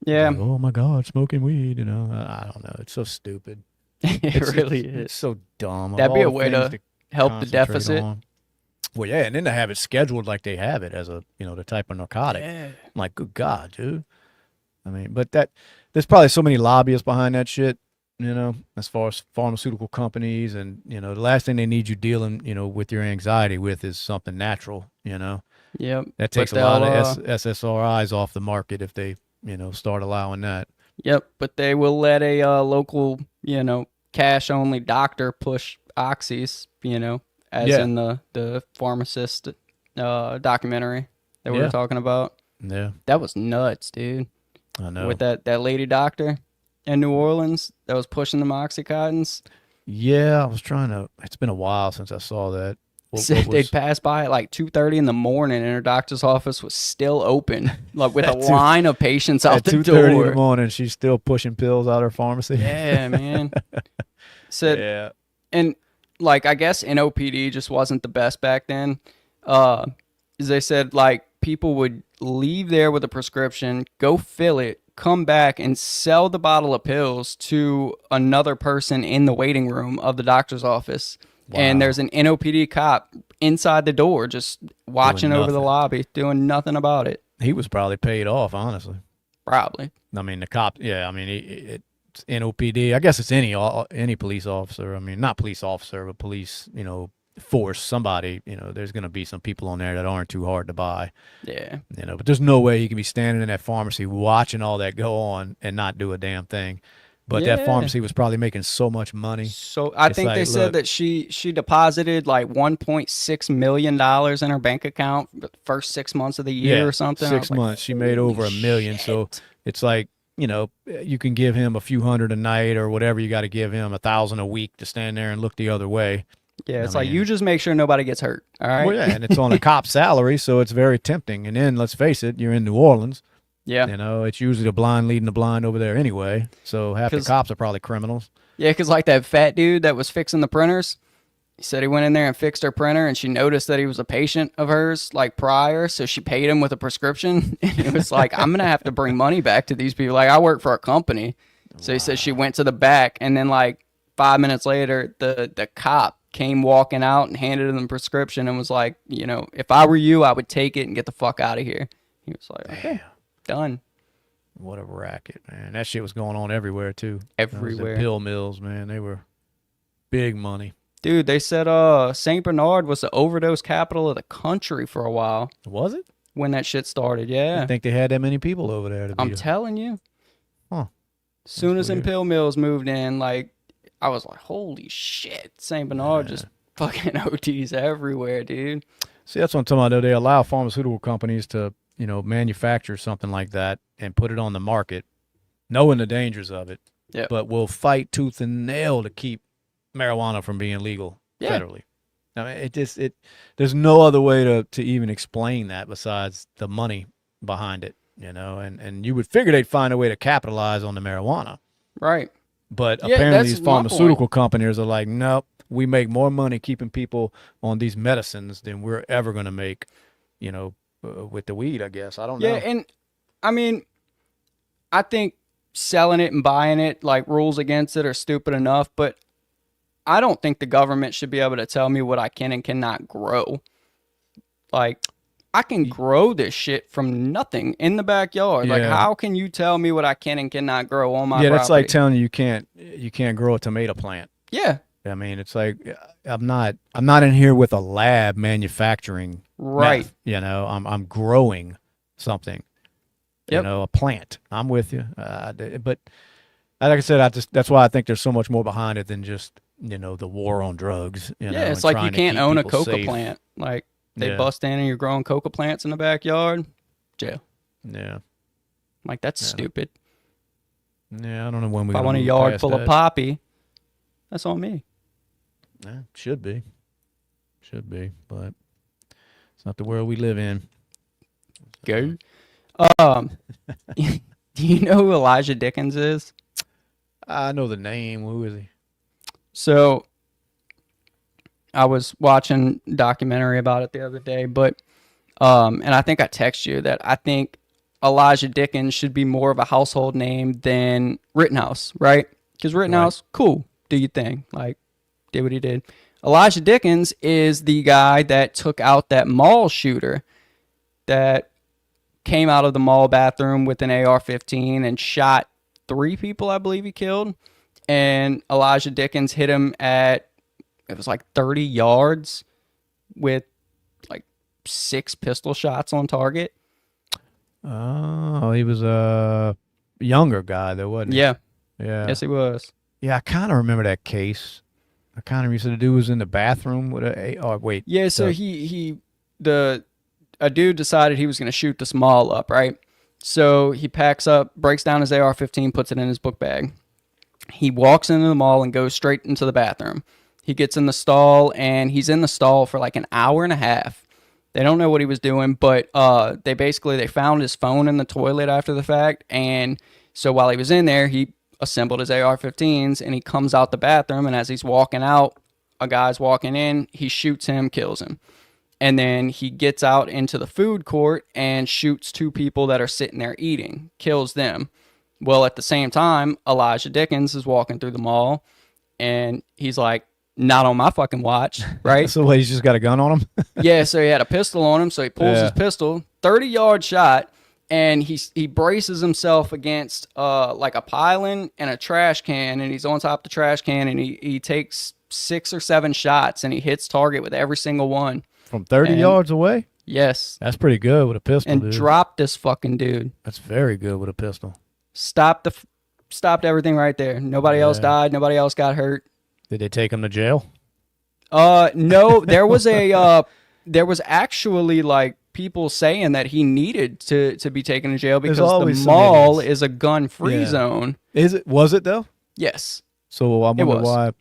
Yeah. Like, oh my God, smoking weed. I don't know. It's so stupid. It really is. It's so dumb. That'd be a way to help the deficit. Well, yeah, and then to have it scheduled like they have it as a the type of narcotic. Yeah. I'm like, good God, dude. I mean, but there's probably so many lobbyists behind that shit. As far as pharmaceutical companies, and the last thing they need you dealing with your anxiety with is something natural. Yep. That takes a lot of SSRIs off the market if they start allowing that. Yep, but they will let a local cash only doctor push oxys, as in the pharmacist documentary that we were talking about. Yeah. That was nuts, dude. I know. With that lady doctor in New Orleans that was pushing the Oxycontins. Yeah, I was trying to. It's been a while since I saw that. Said they'd pass by at like 2:30 in the morning, and her doctor's office was still open, like with a line of patients out the door. At 2:30 in the morning, she's still pushing pills out of her pharmacy. Yeah, man. Said, yeah, and like I guess NOPD just wasn't the best back then. As they said, like people would leave there with a prescription, go fill it, come back and sell the bottle of pills to another person in the waiting room of the doctor's office. Wow. And there's an NOPD cop inside the door just watching over the lobby, doing nothing about it. He was probably paid off, honestly. Probably. I mean, the cop, yeah, I mean, it's NOPD. I guess it's any police officer. I mean, not police officer, but police, force, somebody, there's going to be some people on there that aren't too hard to buy. Yeah. But there's no way you can be standing in that pharmacy watching all that go on and not do a damn thing. But that pharmacy was probably making so much money. So I think they said that she deposited like $1.6 million in her bank account the first 6 months of the year or something. 6 months. She made over $1 million. So it's like, you can give him a few hundred a night or whatever. You got to give him $1,000 a week to stand there and look the other way. Yeah, it's like you just make sure nobody gets hurt. All right. Well, yeah, and it's on a cop's salary, so it's very tempting. And then let's face it, you're in New Orleans. Yeah. It's usually the blind leading the blind over there anyway. So half the cops are probably criminals. Yeah, because like that fat dude that was fixing the printers, he said he went in there and fixed her printer, and she noticed that he was a patient of hers like prior, so she paid him with a prescription. And he was like, I'm going to have to bring money back to these people. Like, I work for a company. So he said she went to the back, and then like 5 minutes later, the cop came walking out and handed him the prescription and was like, if I were you, I would take it and get the fuck out of here. He was like, okay. Done. What a racket, man. That shit was going on everywhere, too. Everywhere. The pill mills, man. They were big money. Dude, they said St. Bernard was the overdose capital of the country for a while. Was it? When that shit started, yeah. I didn't think they had that many people over there. I'm telling you. Huh. Soon as them pill mills moved in, like, I was like, holy shit. St. Bernard just fucking ODs everywhere, dude. See, that's what I'm talking about, though. They allow pharmaceutical companies to manufacture something like that and put it on the market, knowing the dangers of it. Yeah. But will fight tooth and nail to keep marijuana from being legal federally. I mean, there's no other way to even explain that besides the money behind it, and you would figure they'd find a way to capitalize on the marijuana. Right. But Yeah, apparently that's these my pharmaceutical point. companies are like, nope, we make more money keeping people on these medicines than we're ever going to make, you know, with the weed, I guess. I don't Yeah, know. and I mean, I think selling it and buying it, like rules against it, are stupid enough, but I don't think the government should be able to tell me what I can and cannot grow. Like, I can grow this shit from nothing in the backyard. Like, Yeah. how can you tell me what I can and cannot grow on my Yeah, that's like property? telling you can't grow a tomato plant. Yeah, I mean, it's like I'm not in here with a lab manufacturing right. meth. I'm growing something. Yep. A plant. I'm with you. But like I said, that's why I think there's so much more behind it than just the war on drugs. Yeah, it's And like you trying to can't keep own a people coca safe. plant. Like, they Yeah, bust in and you're growing coca plants in the backyard, jail. yeah, Like, that's yeah, stupid. yeah. I don't know when we're If I gonna want a move yard past full of that. poppy, that's on me. Yeah, should be, but it's not the world we live in. Go. Um, do you know who Elijah Dickens is? I know the name. Who is he? So I was watching a documentary about it the other day, but and I think I text you that I think Elijah Dickens should be more of a household name than Rittenhouse, right? Because Right. Rittenhouse, cool, do your thing, like did what he did. Elijah Dickens is the guy that took out that mall shooter that came out of the mall bathroom with an AR-15 and shot 3 people, I believe he killed. And Elijah Dickens hit him at, it was like 30 yards with like 6 pistol shots on target. Oh, he was a younger guy, though, wasn't he? Yeah, Yeah. yes, he was. Yeah, I kind of remember that case. I kind of used to do was in the bathroom with a. Oh, wait. Yeah, so The the a dude decided he was going to shoot this mall up, right? So he packs up, breaks down his AR-15, puts it in his book bag. He walks into the mall and goes straight into the bathroom. He gets in the stall, and he's in the stall for like an hour and a half. They don't know what he was doing, but they found his phone in the toilet after the fact, and so while he was in there, he assembled his AR-15s, and he comes out the bathroom, and as he's walking out, a guy's walking in, he shoots him, kills him. And then he gets out into the food court and shoots 2 people that are sitting there eating, kills them. Well, at the same time, Elijah Dickens is walking through the mall, and he's like, not on my fucking watch, right? so what, he's just got a gun on him. Yeah, so he had a pistol on him, so he pulls his Yeah. pistol, 30-yard shot, and he braces himself against like a pylon and a trash can, and he's on top of the trash can, and he takes 6 or 7 shots, and he hits target with every single one. From 30 And yards away. yes, That's pretty good with a pistol, and dude. dropped this fucking dude. That's very good with a pistol. Stopped everything right there. Nobody else Yeah. died. Nobody else got hurt. Did they take him to jail? No, there was there was actually like people saying that he needed to be taken to jail because always the some mall idiots. is a gun-free Yeah. zone. Was it though? Yes. So I wonder was. why.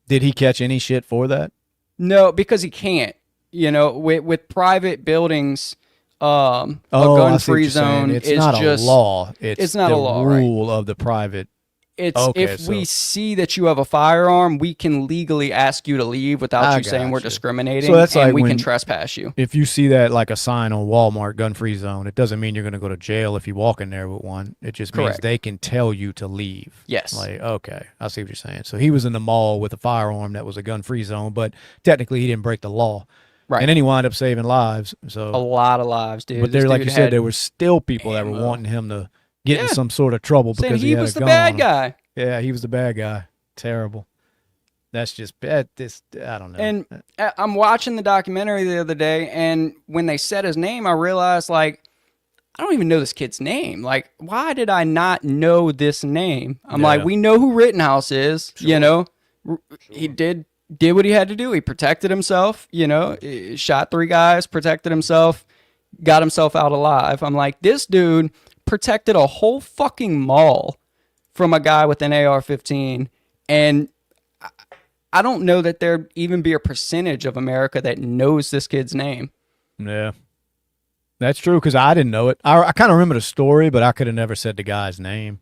Did he catch any shit for that? No, because he can't. You know, with private buildings, a I see what gun-free you're saying. zone It's is not just a law. It's not the a law, right? rule of the private. It's Okay, if we see that you have a firearm, we can legally ask you to leave without I you saying we're gotcha. discriminating, So that's and like we when- can trespass you. If you see that like a sign on Walmart, gun-free zone, it doesn't mean you're going to go to jail if you walk in there with one. It just means Correct. they can tell you to leave. Yes. Like, okay, I see what you're saying. So he was in the mall with a firearm that was a gun-free zone, but technically he didn't break the law. Right. And then he wound up saving lives. So, A lot of lives, dude. but This there, like dude you said, had there were still people that were ammo. wanting him to get in Yeah. some sort of trouble saying because he had was a the gun bad on him. guy. Yeah, he was the bad guy. Terrible. That's just bad. This I don't know. And I'm watching the documentary the other day, and when they said his name, I realized, like, I don't even know this kid's name. Like, why did I not know this name? I'm like, Yeah. we know who Rittenhouse is, you know? He did what he had to do. He protected himself, you know, he shot 3 guys, protected himself, got himself out alive. I'm like, this dude protected a whole fucking mall from a guy with an AR-15, and I don't know that there'd even be a percentage of America that knows this kid's name. Yeah, that's true because I didn't know it. I kind of remember the story, but I could have never said the guy's name.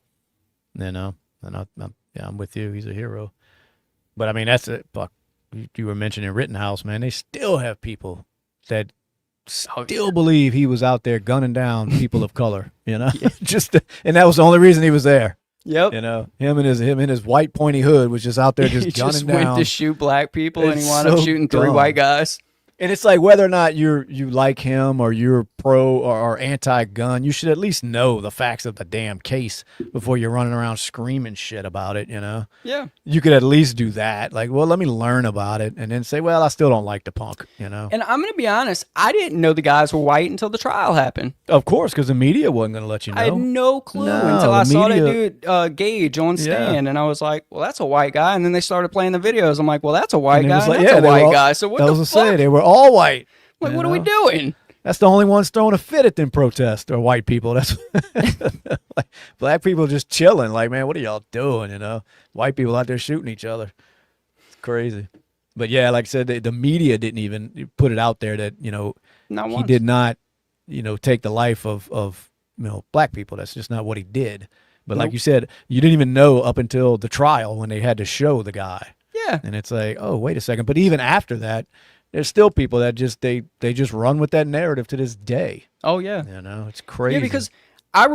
You know. And I'm with you. He's a hero. But I mean, that's it. Fuck. You were mentioning Rittenhouse, man. They still have people that still believe he was out there gunning down people of color. You know, and that was the only reason he was there. Yep. You know, him and his white pointy hood was just out there just he gunning just down. went to shoot black people, and he It's wound up so shooting 3 dumb. white guys. And it's like whether or not you like him or you're pro or anti-gun, you should at least know the facts of the damn case before you're running around screaming shit about it, you know? Yeah. You could at least do that. Like, well, let me learn about it and then say, well, I still don't like the punk, you know? And I'm going to be honest, I didn't know the guys were white until the trial happened. Of course, because the media wasn't going to let you know. I had no clue No, until I the saw that media- dude Gage on stand, and I was like, well, that's a white guy. And then they started playing the videos. I'm like, well, that's a white And it guy, was and like, that's yeah, a they were white all- guy. So what that the was to fuck? say, they were all white. Like, you what are we know? doing? That's the only ones throwing a fit at them protests are white people. That's like black people just chilling. Like, man, what are y'all doing? You know, white people out there shooting each other. It's crazy. But yeah, like I said, the media didn't even put it out there that, you know, Not he once. did not, you know, take the life of you know, black people. That's just not what he did. But like Nope. you said, you didn't even know up until the trial when they had to show the guy. Yeah. And it's like, oh, wait a second. But even after that, there's still people that just they just run with that narrative to this day. Oh, yeah. You know, it's crazy. Yeah, because I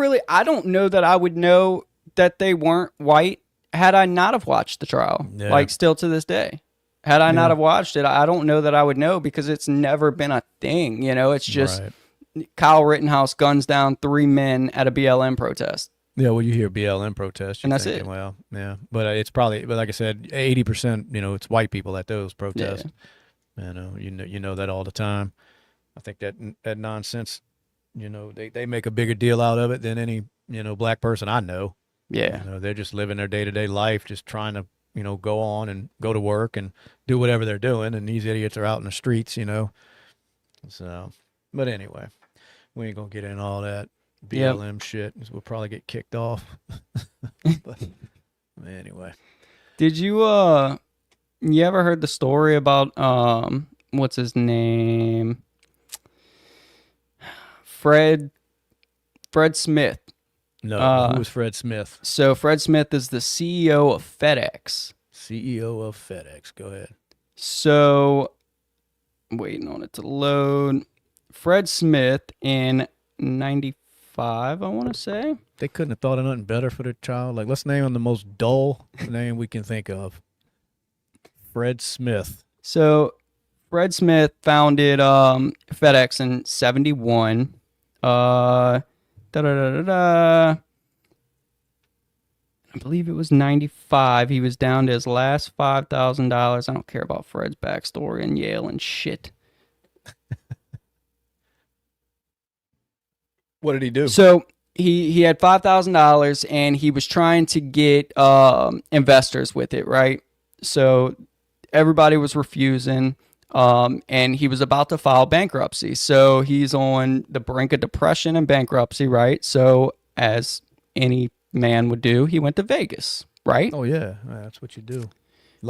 don't know that I would know that they weren't white had I not have watched the trial. Yeah. Like, still to this day. Had I Yeah. not have watched it, I don't know that I would know because it's never been a thing. You know, it's just Right. Kyle Rittenhouse guns down 3 men at a BLM protest. Yeah, well, you hear BLM protests, And you're that's thinking, it. well, yeah, but it's probably, but like I said, 80%, you know, it's white people at those protests. You know that all the time. I think that nonsense, you know, they make a bigger deal out of it than any, you know, black person I know. Yeah. You know, they're just living their day-to-day life, just trying to, you know, go on and go to work and do whatever they're doing, and these idiots are out in the streets, you know. So, but anyway, we ain't gonna get in all that Yep. BLM shit, 'cause we'll probably get kicked off. But anyway, Did you ever heard the story about what's his name? Fred Smith. no, who was Fred Smith, So Fred Smith is the CEO of FedEx. CEO of FedEx? Go ahead. So waiting on it to load. Fred Smith in 95, I want to say. They couldn't have thought of nothing better for their child. Like, let's name him the most dull name we can think of. Fred Smith. So Fred Smith founded FedEx in 71. I believe it was 95. He was down to his last $5,000. I don't care about Fred's backstory and Yale and shit. What did he do? So he had $5,000 and he was trying to get investors with it, right? So everybody was refusing, and he was about to file bankruptcy. So he's on the brink of depression and bankruptcy, right? So as any man would do, he went to Vegas, right? Oh yeah, that's what you do.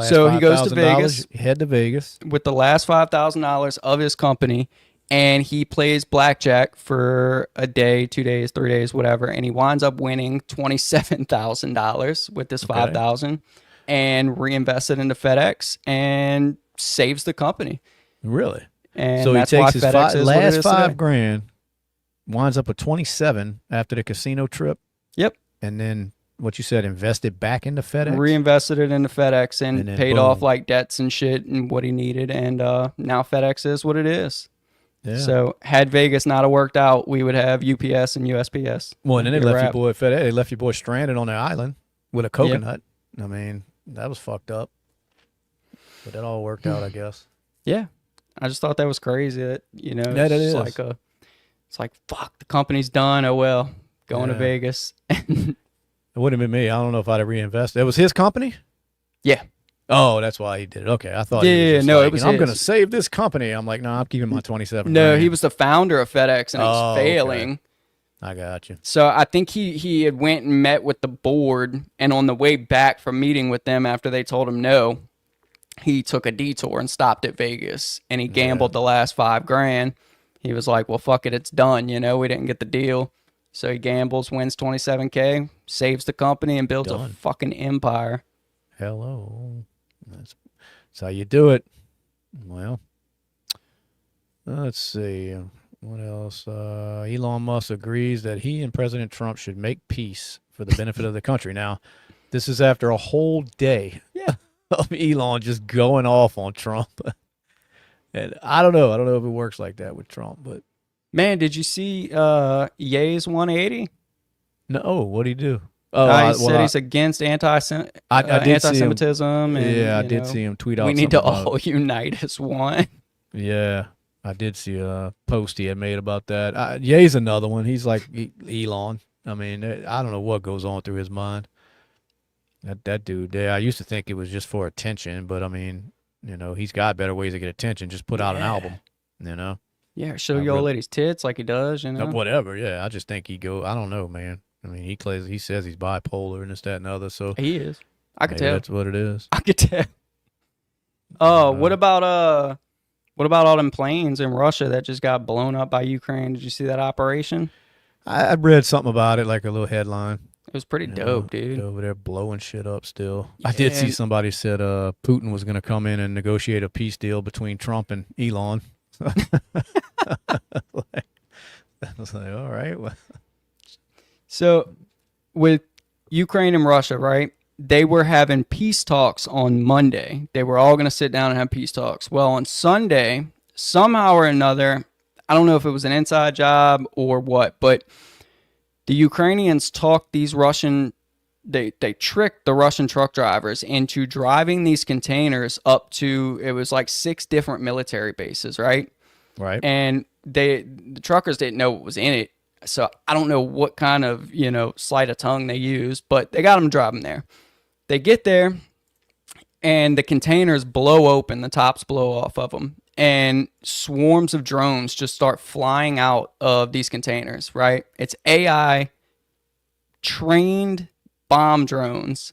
So he goes to $5,000, Vegas. Head to Vegas. With the last $5,000 of his company, and he plays blackjack for a day, 2 days, 3 days, whatever, and he winds up winning $27,000 with this Okay. $5,000 and reinvested into FedEx and saves the company. Really? And So he that's why takes his FedEx is what it last is $5 today. grand, winds up with 27 after the casino trip, Yep. and then what you said, invested back into FedEx. Reinvested it into FedEx And and then paid boom. off like debts and shit and what he needed. And now FedEx is what it is. Yeah. So had Vegas not have worked out, we would have UPS and USPS. Well, and then they Get a left your wrap. boy FedEx. They left your boy stranded on the island with a coconut. I mean, that was fucked up. But that all worked out, I guess. Yeah, I just thought that was crazy. That Yeah, it's that just is. like it's like fuck, the company's done. Oh well, going to Yeah. Vegas. It wouldn't have been me. I don't know if I'd have reinvested. It was his company? Yeah. Oh, that's why he did it. Okay, I thought. Yeah, he was just no, like, it was I'm his. going to save this company. I'm like, no, I'm keeping my 27. No, grand. he was the founder of FedEx and he was Oh, failing. okay. I got you. So I think he had went and met with the board, and on the way back from meeting with them after they told him no, he took a detour and stopped at Vegas and he gambled the last $5 grand. He was like, well, fuck it, it's done. You know, we didn't get the deal. So he gambles, wins 27K, saves the company, and builds a Done. fucking empire. Hello. That's how you do it. Well, let's see. What else? Elon Musk agrees that he and President Trump should make peace for the benefit of the country. Now, this is after a whole day Yeah. of Elon just going off on Trump. And I don't know. I don't know if it works like that with Trump, but Man, did you see Ye's 180? no, what'd he do? Oh, He said he's against I did see him. anti-Semitism. And, Yeah, I you did know, see him tweet out we need to something about all unite as one. Yeah, I did see a post he had made about that. Ye's another one. He's like Elon. I mean, I don't know what goes on through his mind. That dude there, I used to think it was just for attention, but I mean, he's got better ways to get attention. Just put out an album, Yeah, show I your old really- lady's tits like he does, Whatever, yeah. I just think I don't know, man. I mean, he says he's bipolar and this, that, and the other, so He is. I could maybe tell. that's what it is. I could tell. Oh, what about all them planes in Russia that just got blown up by Ukraine? Did you see that operation? I read something about it, like a little headline. It was pretty dope, dude. Over there blowing shit up still. I did see Yeah. somebody said Putin was going to come in and negotiate a peace deal between Trump and Elon. I was like, all right. Well. So with Ukraine and Russia, right? They were having peace talks on Monday. They were all going to sit down and have peace talks. Well, on Sunday, somehow or another, I don't know if it was an inside job or what, but the Ukrainians talked these they tricked the Russian truck drivers into driving these containers up to, it was like 6 different military bases, right? Right. And the truckers didn't know what was in it. So I don't know what kind of, sleight of tongue they used, but they got them driving there. They get there and the containers blow open, the tops blow off of them, and swarms of drones just start flying out of these containers, right? It's AI trained bomb drones,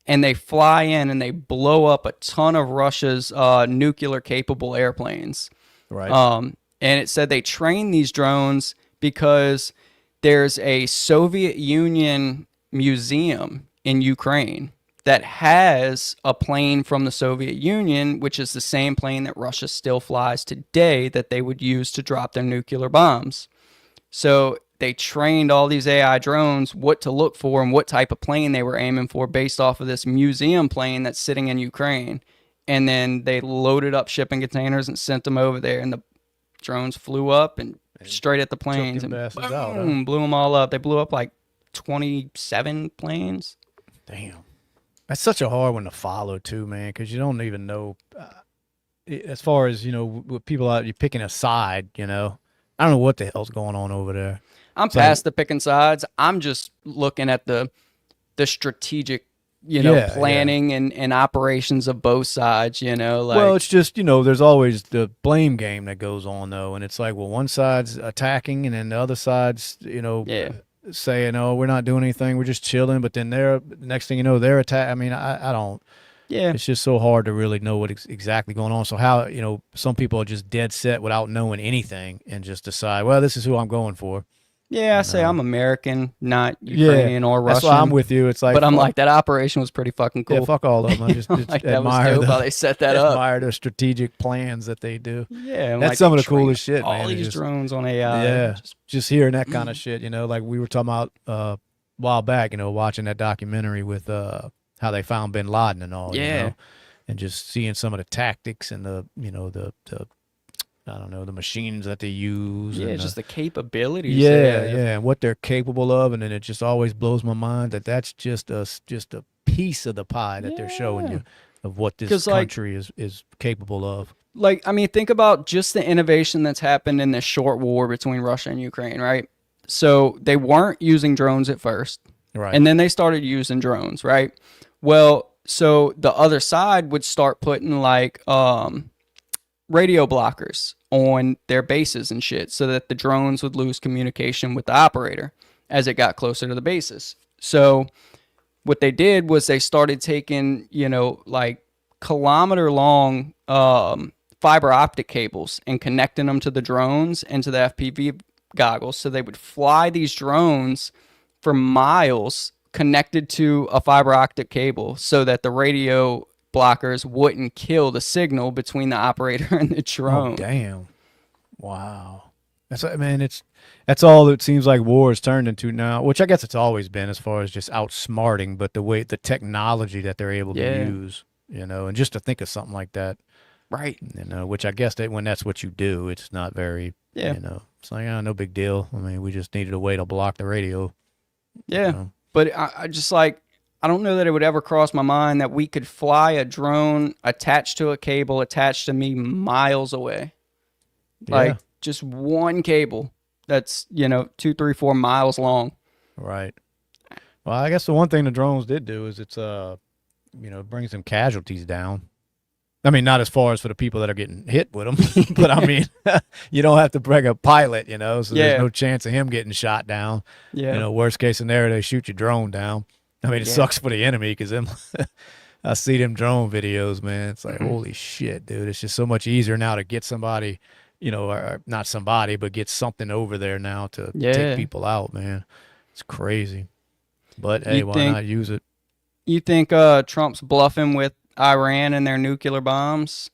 and they fly in and they blow up a ton of Russia's nuclear capable airplanes. Right. And it said they trained these drones because there's a Soviet Union museum in Ukraine that has a plane from the Soviet Union, which is the same plane that Russia still flies today that they would use to drop their nuclear bombs. So they trained all these AI drones what to look for and what type of plane they were aiming for based off of this museum plane that's sitting in Ukraine. And then they loaded up shipping containers and sent them over there, and the drones flew up and straight at the planes and boom, out, blew them all up. They blew up like 27 planes. Damn. That's such a hard one to follow too, man, because you don't even know. As far as with people out, you're picking a side. I don't know what the hell's going on over there. I'm past the picking sides. I'm just looking at the strategic, planning and operations of both sides. Well, it's just there's always the blame game that goes on though, and it's like, well, one side's attacking, and then the other side's saying, "Oh, we're not doing anything, we're just chilling," but then next thing you know, they're attacking. I mean, I don't. Yeah, it's just so hard to really know what exactly going on. So how some people are just dead set without knowing anything and just decide, well, this is who I'm going for. Yeah, I say I'm American, not Ukrainian or Russian. That's why I'm with you. It's like, but I'm like, that operation was pretty fucking cool. Yeah, fuck all of them. I just like, admire that was dope how they set that up. Admire their strategic plans that they do. Yeah, that's some of the coolest shit, all man. All these drones on AI. Yeah, just hearing that kind of shit. Like we were talking about a while back. watching that documentary with how they found Bin Laden and all. Yeah, and just seeing some of the tactics and the I don't know, the machines that they use. Yeah, and just the capabilities. Yeah, and what they're capable of, and then it just always blows my mind that that's just a piece of the pie that they're showing you of what this country is capable of. Like, I mean, think about just the innovation that's happened in this short war between Russia and Ukraine, right? So they weren't using drones at first, right? And then they started using drones, right? Well, so the other side would start putting like radio blockers on their bases and shit so that the drones would lose communication with the operator as it got closer to the bases. So what they did was they started taking, like kilometer long fiber optic cables and connecting them to the drones and to the goggles. So they would fly these drones for miles connected to a fiber optic cable so that the radio blockers wouldn't kill the signal between the operator and the Oh, drone. damn. Wow. That's, I mean, that's all it seems like war has turned into now, which I guess it's always been as far as just outsmarting, but the technology that they're able to Yeah. use, and just to think of something like that, Right. which I guess that when that's what you do, it's not very, Yeah. it's like, no big deal. I mean, we just needed a way to block the radio. Yeah. You know? But I just like, I don't know that it would ever cross my mind that we could fly a drone attached to a cable attached to me miles away. Like just one cable that's, 2, 3, 4 miles long. Right. Well, I guess the one thing the drones did do is it's, brings some casualties down. I mean, not as far as for the people that are getting hit with them, but I mean, you don't have to bring a pilot, so there's no chance of him getting shot down. Yeah. Worst case scenario, they shoot your drone down. I mean, it sucks for the enemy because I see them drone videos, man. It's like, holy shit, dude. It's just so much easier now to get somebody, or not somebody, but get something over there now to take people out, man. It's crazy. But hey, why not use it? You think Trump's bluffing with Iran and their nuclear bombs?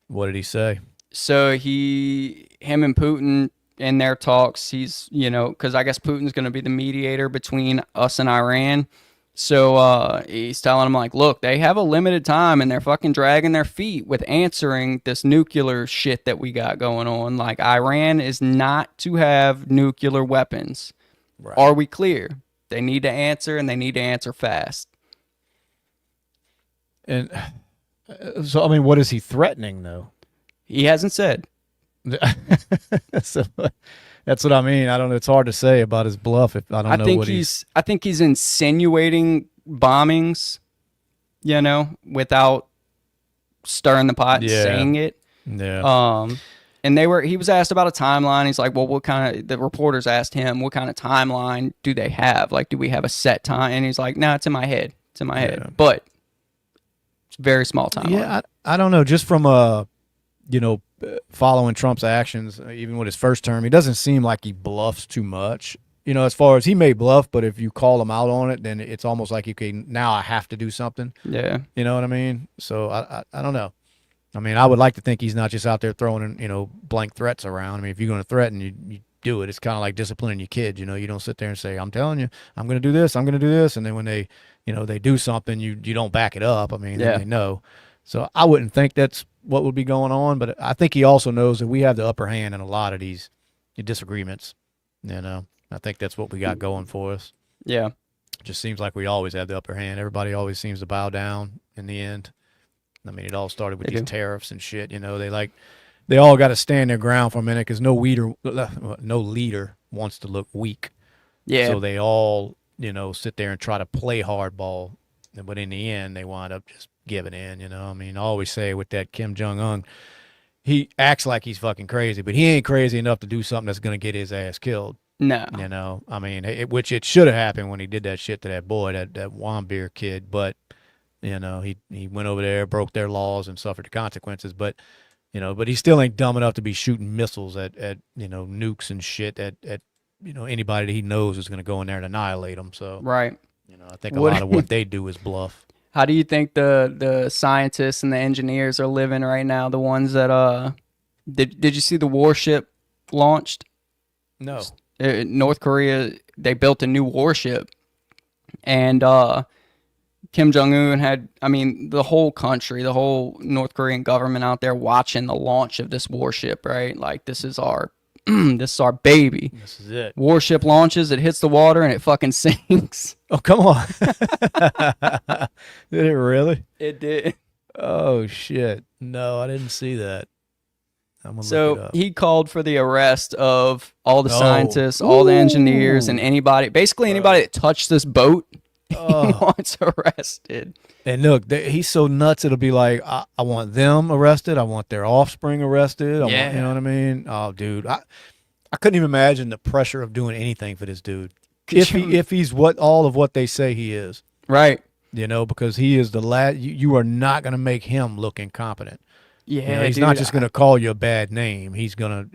What did he say? So him and Putin in their talks, he's, because I guess Putin's going to be the mediator between us and Iran. So he's telling them, like, look, they have a limited time and they're fucking dragging their feet with answering this nuclear shit that we got going on. Like, Iran is not to have nuclear weapons. Right. Are we clear? They need to answer, and they need to answer fast. And so, I mean, what is he threatening, though? He hasn't said. So, that's what I mean. I don't know. It's hard to say about his bluff if I don't know what he's. I think he's insinuating bombings, without stirring the pot and saying it. Yeah. And he was asked about a timeline. He's like, well, the reporters asked him, what kind of timeline do they have? Like, do we have a set time? And he's like, no, it's in my head. It's in my head. But it's a very small timeline. Yeah, I don't know. Just from following Trump's actions, even with his first term, he doesn't seem like he bluffs too much. As far as he may bluff, but if you call him out on it, then it's almost like now I have to do something. Yeah. You know what I mean? So I don't know. I mean, I would like to think he's not just out there throwing, blank threats around. I mean, if you're going to threaten, you do it. It's kind of like disciplining your kids. You don't sit there and say, I'm telling you, I'm going to do this, I'm going to do this. And then when they, they do something, you don't back it up. I mean, they know. So I wouldn't think that's what would be going on. But I think he also knows that we have the upper hand in a lot of these disagreements. I think that's what we got going for us. Yeah. It just seems like we always have the upper hand. Everybody always seems to bow down in the end. I mean, it all started with these tariffs and shit. They all got to stand their ground for a minute because no leader wants to look weak. Yeah. So they all, sit there and try to play hardball, but in the end, they wind up just giving in. I mean, I always say with that Kim Jong-un, he acts like he's fucking crazy, but he ain't crazy enough to do something that's going to get his ass killed. No. I mean, which it should have happened when he did that shit to that boy, that Wambeer kid, but. He went over there, broke their laws, and suffered the consequences. But, but he still ain't dumb enough to be shooting missiles at nukes and shit at anybody that he knows is going to go in there and annihilate them. So, right. I think a lot of what they do is bluff. How do you think the scientists and the engineers are living right now? The ones that did you see the warship launched? No. North Korea, they built a new warship, and Kim Jong-un had, the whole country, the whole North Korean government out there watching the launch of this warship, right? Like, this is our baby. This is it. Warship launches, it hits the water, and it fucking sinks. Oh, come on. Did it really? It did. Oh, shit. No, I didn't see that. I'm gonna look it up. He called for the arrest of all the scientists, all the engineers, and anybody that touched this boat. He wants arrested. And look, he's so nuts. It'll be like, I want them arrested. I want their offspring arrested. I want, you know what I mean? Oh, dude, I couldn't even imagine the pressure of doing anything for this dude. If he's all of what they say he is, right? Because he is the last. You are not going to make him look incompetent. Yeah, He's not dude. just going to call you a bad name. He's gonna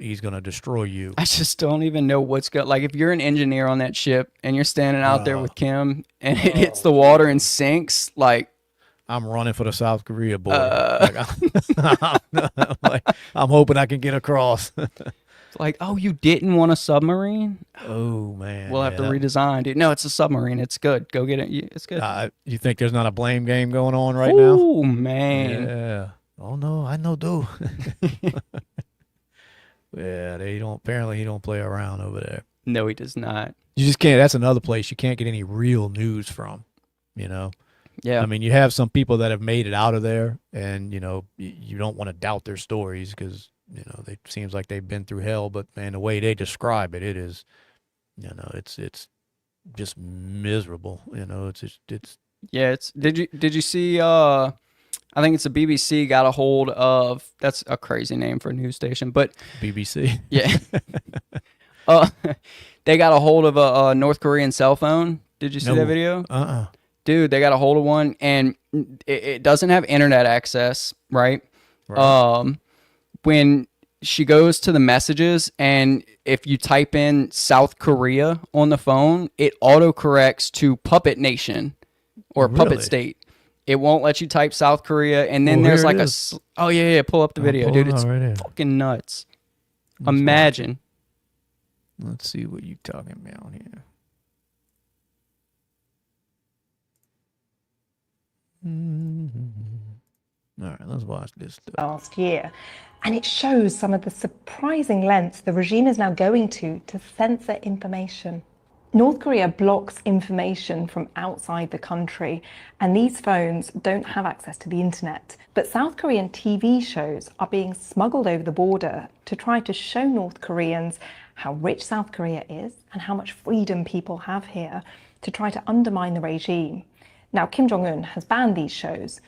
destroy you. I just don't even know what's going. Like, if you're an engineer on that ship and you're standing out there with Kim and it hits the water and sinks, like, I'm running for the South Korea border. I'm hoping I can get across. like, oh, you didn't want a submarine? Oh man, We'll have to redesign, dude. No, it's a submarine. It's good. Go get it. It's good. You think there's not a blame game going on right now? Oh man. Yeah. Oh no, I know, dude. Yeah, they don't. Apparently, he don't play around over there. No, he does not. You just can't. That's another place you can't get any real news from. Yeah. I mean, you have some people that have made it out of there, and you don't want to doubt their stories because it seems like they've been through hell. But man, the way they describe it, it is, it's just miserable. It's. Yeah. It's. Did you see? I think it's the BBC got a hold of. That's a crazy name for a news station, but BBC. Yeah. They got a hold of a North Korean cell phone. Did you see that video? Dude, they got a hold of one, and it doesn't have internet access, right? When she goes to the messages, and if you type in South Korea on the phone, it autocorrects to Puppet Nation or Puppet State. It won't let you type South Korea, and then there's like oh yeah, pull up the video, dude. It's fucking nuts. Imagine. Let's see what you talking about here. All right, let's watch this stuff. Last year, and it shows some of the surprising lengths the regime is now going to censor information. North Korea blocks information from outside the country, and these phones don't have access to the internet. But South Korean TV shows are being smuggled over the border to try to show North Koreans how rich South Korea is and how much freedom people have here, to try to undermine the regime. Now, Kim Jong-un has banned these shows,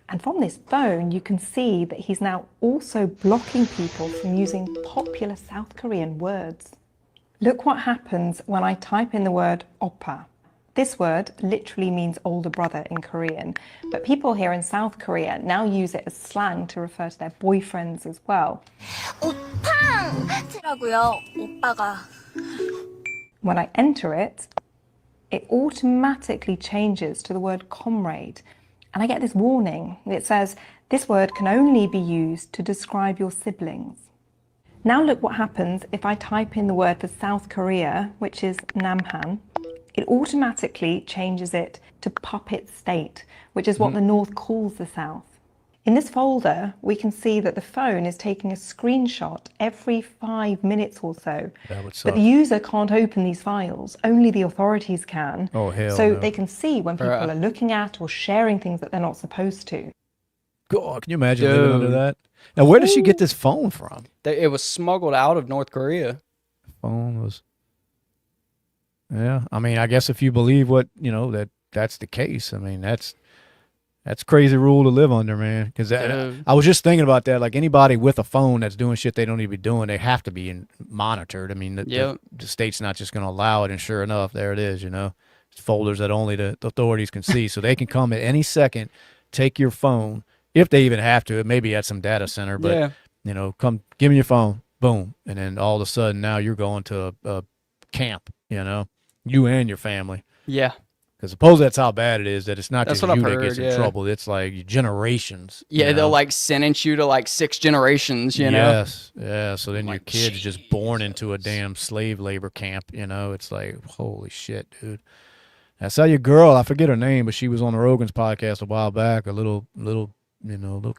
and from this phone you can see that he's now also blocking people from using popular South Korean words. Look what happens when I type in the word oppa. This word literally means older brother in Korean, but people here in South Korea now use it as slang to refer to their boyfriends as well. 오빠라고요. 오빠가. When I enter it, it automatically changes to the word comrade, and I get this warning. It says this word can only be used to describe your siblings. Now look what happens if I type in the word for South Korea, which is Namhan. It automatically changes it to puppet state, which is what the North calls the South. In this folder, we can see that the phone is taking a screenshot every 5 minutes or so. But the user can't open these files, only the authorities can. Oh, hell So no. they can see when people are looking at or sharing things that they're not supposed to. God, can you imagine living under that? Now, where did she get this phone from? It was smuggled out of North Korea. Phone was. Yeah, I mean, I guess if you believe what that's the case. I mean, that's crazy rule to live under, man. Because I was just thinking about that. Like anybody with a phone that's doing shit they don't need to be doing, they have to be monitored. I mean, the state's not just going to allow it. And sure enough, there it is. It's folders that only the authorities can see, so they can come at any second, take your phone. If they even have to, it may be at some data center, but come give me your phone, boom, and then all of a sudden now you're going to a camp, you and your family. Yeah, because suppose that's how bad it is. That it's not that's just what you I've that heard, gets in trouble. It's like generations. Yeah, they'll like sentence you to like 6 generations. Yes, yeah. So then your kid's just born into a damn slave labor camp. It's like holy shit, dude. I saw your girl. I forget her name, but she was on the Rogan's podcast a while back. A little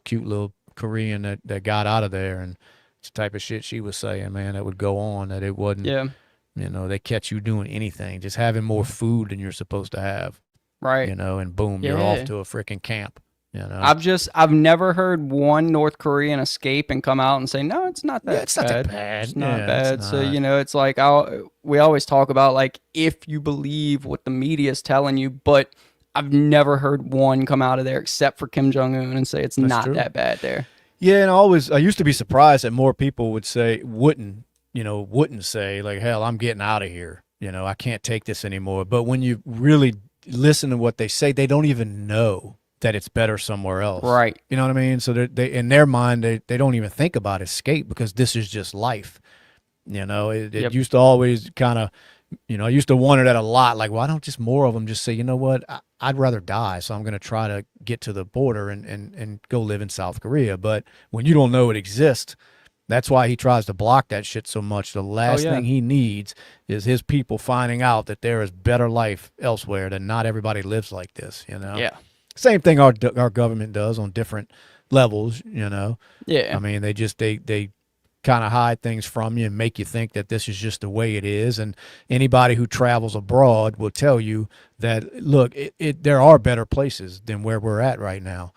cute little Korean that got out of there, and it's the type of shit she was saying, man, that would go on, that it wasn't, they catch you doing anything, just having more food than you're supposed to have. Right. And boom, you're off to a freaking camp. I've never heard one North Korean escape and come out and say, no, it's not that bad. It's not that bad. It's not bad. It's So, not. it's like, we always talk about like, if you believe what the media is telling you, but I've never heard one come out of there except for Kim Jong-un and say it's not true. that bad there. Yeah, and I used to be surprised that more people would say, wouldn't say like, hell, I'm getting out of here. I can't take this anymore. But when you really listen to what they say, they don't even know. that it's better somewhere else. Right. You know what I mean? So they in their mind, they don't even think about escape because this is just life. You know, it Yep. used to always kind of, I used to wonder that a lot. Like, why don't just more of them just say, you know what, I'd rather die, so I'm going to try to get to the border and go live in South Korea. But when you don't know it exists, that's why he tries to block that shit so much. The last yeah. thing he needs is his people finding out that there is better life elsewhere, that not everybody lives like this, Yeah. Same thing our government does on different levels, Yeah. I mean, they kind of hide things from you and make you think that this is just the way it is. And anybody who travels abroad will tell you that, look, there are better places than where we're at right now.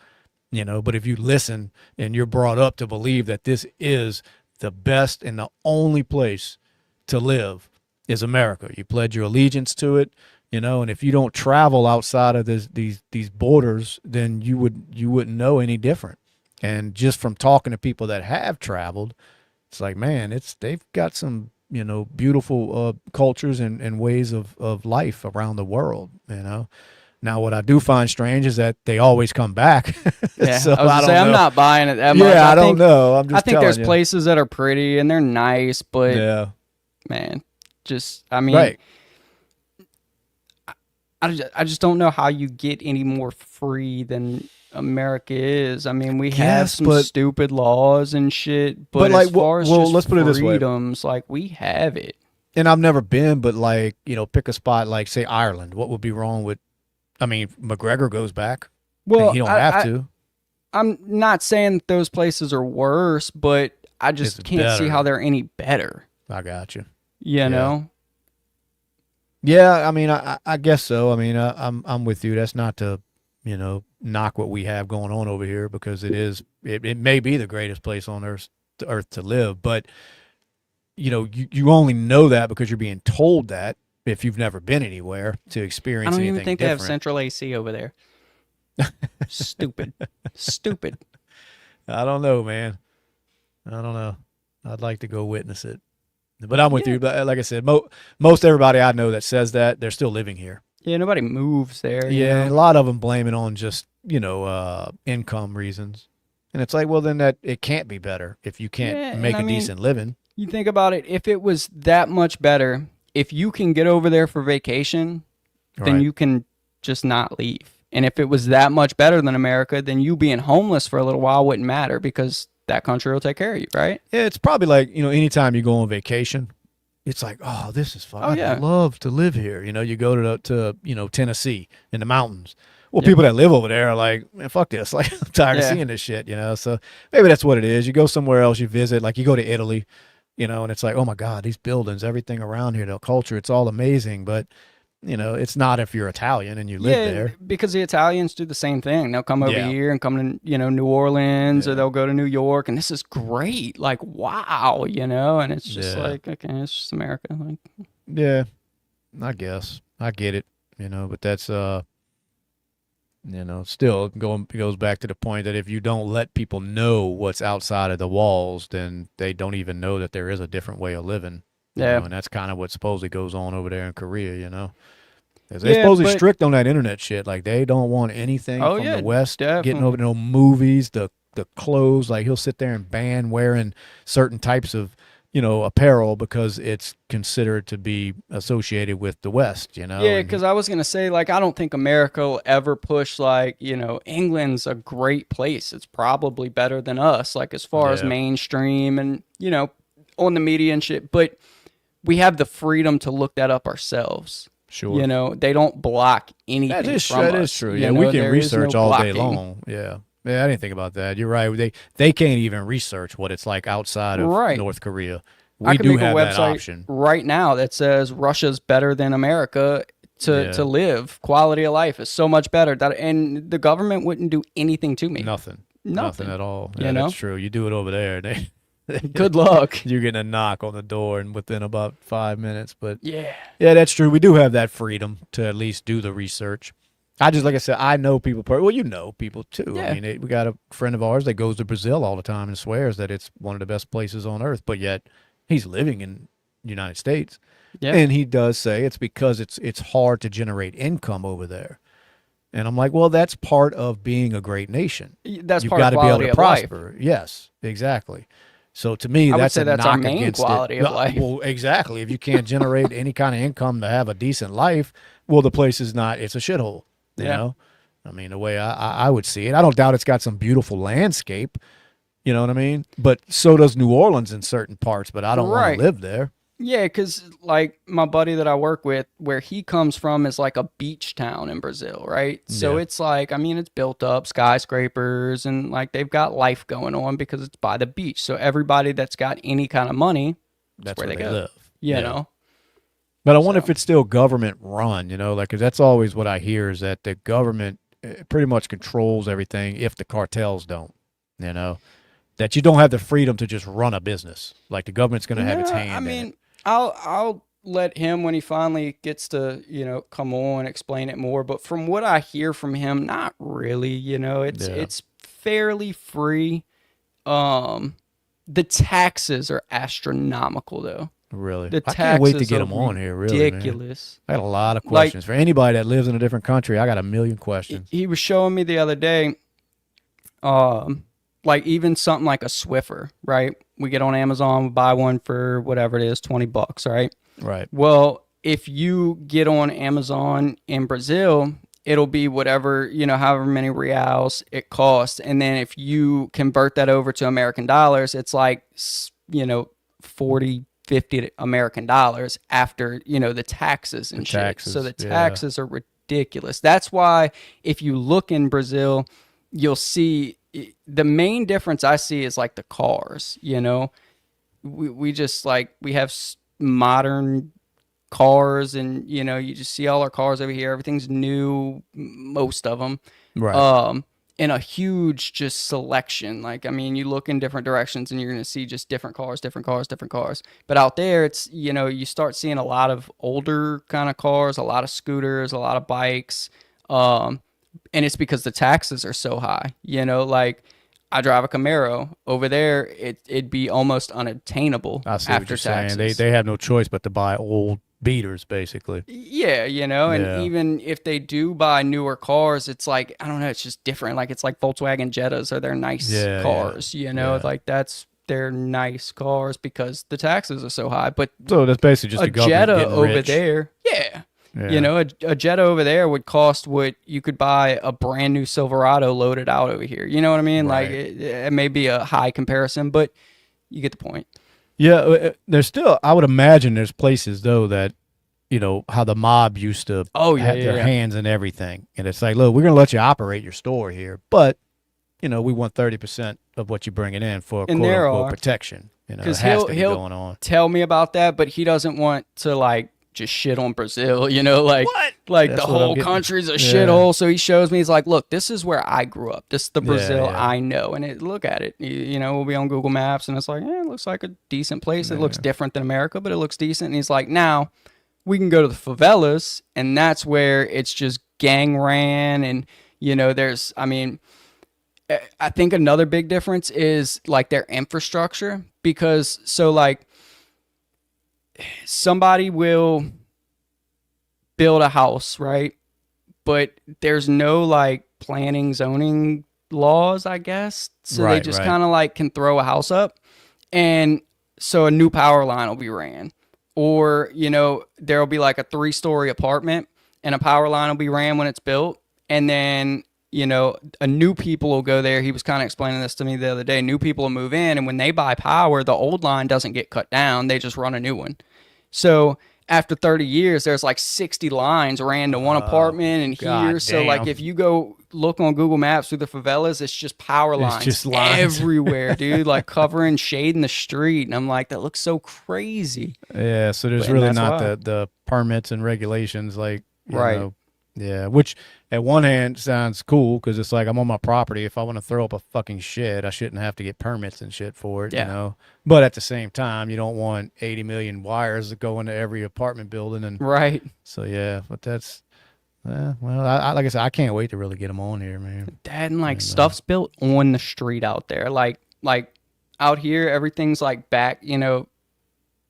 But if you listen and you're brought up to believe that this is the best and the only place to live is America, you pledge your allegiance to it, and if you don't travel outside of these borders, then you wouldn't know any different. And just from talking to people that have traveled, it's like, man, they've got some, beautiful cultures and ways of life around the world, Now, what I do find strange is that they always come back. Yeah, So I was gonna say, I'm not buying it that much. Yeah, I don't know. I'm just I think telling there's you. places that are pretty and they're nice, but Yeah, man, I mean, right. I just don't know how you get any more free than America is. I mean, we have Yes, some but- stupid laws and shit, but like, as far as well, just let's put it this way. freedoms, like we have it. And I've never been, but like, pick a spot like, say, Ireland. What would be wrong with, I mean, McGregor goes back. Well, and he don't have to. I'm not saying that those places are worse, but I just It's can't see better. how they're any better. I got you. You know? Yeah, I mean, I guess so. I mean, I'm with you. That's not to, knock what we have going on over here, because it may be the greatest place on earth to live, but you only know that because you're being told that if you've never been anywhere to I experience don't anything even think they have different. central AC over there. Stupid. Stupid. I don't know, man. I don't know. I'd like to go witness it. But I'm with you. But like I said, most everybody I know that says that, they're still living here. Yeah, nobody moves there. you Yeah, know? and a lot of them blame it on just, income reasons. And it's like, well, then that it can't be better if you can't Yeah, make and a I mean, decent living. You think about it, if it was that much better, if you can get over there for vacation, then Right. you can just not leave. And if it was that much better than America, then you being homeless for a little while wouldn't matter because that country will take care of you, right? Yeah, it's probably like, anytime you go on vacation, it's like, oh, this is fun. Oh, yeah. I'd love to live here. You go to Tennessee in the mountains. Well, people that live over there are like, man, fuck this. Like, I'm tired of Yeah. seeing this shit, So maybe that's what it is. You go somewhere else, you visit, like you go to Italy, and it's like, oh my God, these buildings, everything around here, the culture, it's all amazing. But, it's not if you're Italian and you live there. Because the Italians do the same thing. They'll come over Yeah. here and come to, New Orleans, Yeah. or they'll go to New York, and this is great. Like, wow, and it's just Yeah. like, okay, it's just America. Like, Yeah, I guess. I get it, but that's, still goes back to the point that if you don't let people know what's outside of the walls, then they don't even know that there is a different way of living. Yeah. And that's kind of what supposedly goes on over there in Korea, 'Cause they're Yeah, supposedly but- strict on that internet shit. Like, they don't want anything Oh, from yeah, the West getting definitely. over to no movies, the clothes. Like, he'll sit there and ban wearing certain types of, apparel because it's considered to be associated with the West, Yeah, and because I was gonna say, like, I don't think America will ever push, like, England's a great place. It's probably better than us, like, as far as Yeah. mainstream and on the media and shit. But we have the freedom to look that up ourselves. Sure. They don't block anything That is from that us. is true. You Yeah, know, we can there is no research all day blocking. long. Yeah. Yeah, I didn't think about that. You're right. They can't even research what it's like outside of Right. North Korea. I We can do make a have that website option. right now that says Russia's better than America Yeah. to live. Quality of life is so much better. And the government wouldn't do anything to me. Nothing. Nothing. At all. You Yeah, know? that's true. You do it over there. Good luck. You're getting a knock on the door and within about 5 minutes. But Yeah. yeah, that's true. We do have that freedom to at least do the research. Like I said, I know people. Well, you know people too. Yeah. I mean, we got a friend of ours that goes to Brazil all the time and swears that it's one of the best places on earth. But yet, he's living in the United States, Yeah. and he does say it's because it's hard to generate income over there. And I'm like, well, that's part of being a great nation. That's You've part got of to be able quality to of life. prosper. Yes, exactly. So to me, I would that's say a that's our knock main against quality it. of life. Well, exactly. If you can't generate any kind of income to have a decent life, well, the place is not. It's a shithole. You Yeah. know, I mean, the way I would see it, I don't doubt it's got some beautiful landscape. You know what I mean? But so does New Orleans in certain parts. But I don't want to Right. live there. Yeah, because like my buddy that I work with, where he comes from is like a beach town in Brazil, right? So Yeah. it's like, I mean, it's built up skyscrapers and like they've got life going on because it's by the beach. So everybody that's got any kind of money, that's That's where where they they go. live. You Yeah. know? But I wonder if So it's still government run, you know, like, 'cause that's always what I hear is that the government pretty much controls everything if the cartels don't, you know, that you don't have the freedom to just run a business. Like the government's going to have its no, I hand in it. mean, I'll let him when he finally gets to, come on explain it more. But from what I hear from him, not really, it's Yeah, it's fairly free. Um, the taxes are astronomical though. really. The I can't wait to taxes get are him on here, really, man. ridiculous. I got a lot of Like questions. For anybody that lives in a different country, I got a million he questions. he was showing me the other day, um, like even something like a Swiffer, right? We get on Amazon, we buy one for whatever it is, $20, right? Right. Well, if you get on Amazon in Brazil, it'll be whatever, however many reals it costs. And then if you convert that over to American dollars, it's like, 40, 50 American dollars after, the taxes and The shit. taxes, So the yeah. taxes are ridiculous. That's why if you look in Brazil, you'll see the main difference I see is like the cars, we just like we have modern cars and you just see all our cars over here, everything's new, most of them, Right. and a huge just selection. Like, I mean, you look in different directions and you're going to see just different cars, different cars, different cars. But out there, it's, you start seeing a lot of older kind of cars, a lot of scooters, a lot of bikes, and it's because the taxes are so high, like I drive a Camaro over there. It'd be almost unobtainable I see what after you're saying. taxes. They have no choice but to buy old beaters, basically. Yeah, and Yeah. even if they do buy newer cars, it's like, I don't know, it's just different. Like it's like Volkswagen Jettas are their nice Yeah, cars, yeah. like that's their nice cars because the taxes are so high. But So that's basically just a the government Jetta getting over rich. there, yeah. Yeah. A Jetta over there would cost what you could buy a brand new Silverado loaded out over here. You know what I mean? Like Right. it may be a high comparison, but you get the point. Yeah, there's still. I would imagine there's places though that, how the mob used to Oh yeah, have yeah, their yeah. hands in everything, and it's like, look, we're gonna let you operate your store here, but we want 30% of what you're bringing in for And quote there unquote are, protection. It because has to be he'll going on. tell me about that, but he doesn't want to like just shit on Brazil. Like What? like That's the what I'm whole getting. country's a Yeah. shithole. So he shows me. He's like, look, this is where I grew up. This is the Brazil Yeah. I know. And look at it. We'll be on Google Maps, and it's like, it looks like a decent place. It looks different than America, but it looks decent. And he's like, now we can go to the favelas, and that's where it's just gang ran, and there's, I mean, I think another big difference is like their infrastructure, because so like somebody will build a house, right? But there's no like planning, zoning laws, I guess. So they Right, just right. kind of like can throw a house up, and so a new power line will be ran. Or, there'll be like a 3-story apartment and a power line will be ran when it's built. And then, a new people will go there. He was kind of explaining this to me the other day. New people will move in, and when they buy power, the old line doesn't get cut down. They just run a new one. So after 30 years, there's like 60 lines ran to one apartment and here. God So like damn. if you go look on Google Maps through the favelas, it's just power lines, just lines. everywhere, dude, like covering, shading the street. And I'm like, that looks so crazy. Yeah, so there's And really that's not why. the permits and regulations like Right. yeah, which at one hand sounds cool because it's like I'm on my property. If I want to throw up a fucking shed, I shouldn't have to get permits and shit for it, Yeah. But at the same time, you don't want 80 million wires that go into every apartment building, and Right. so yeah. But that's well, I like I said, I can't wait to really get them on here, man. That and like stuff's built on the street out there. Like out here, everything's like back,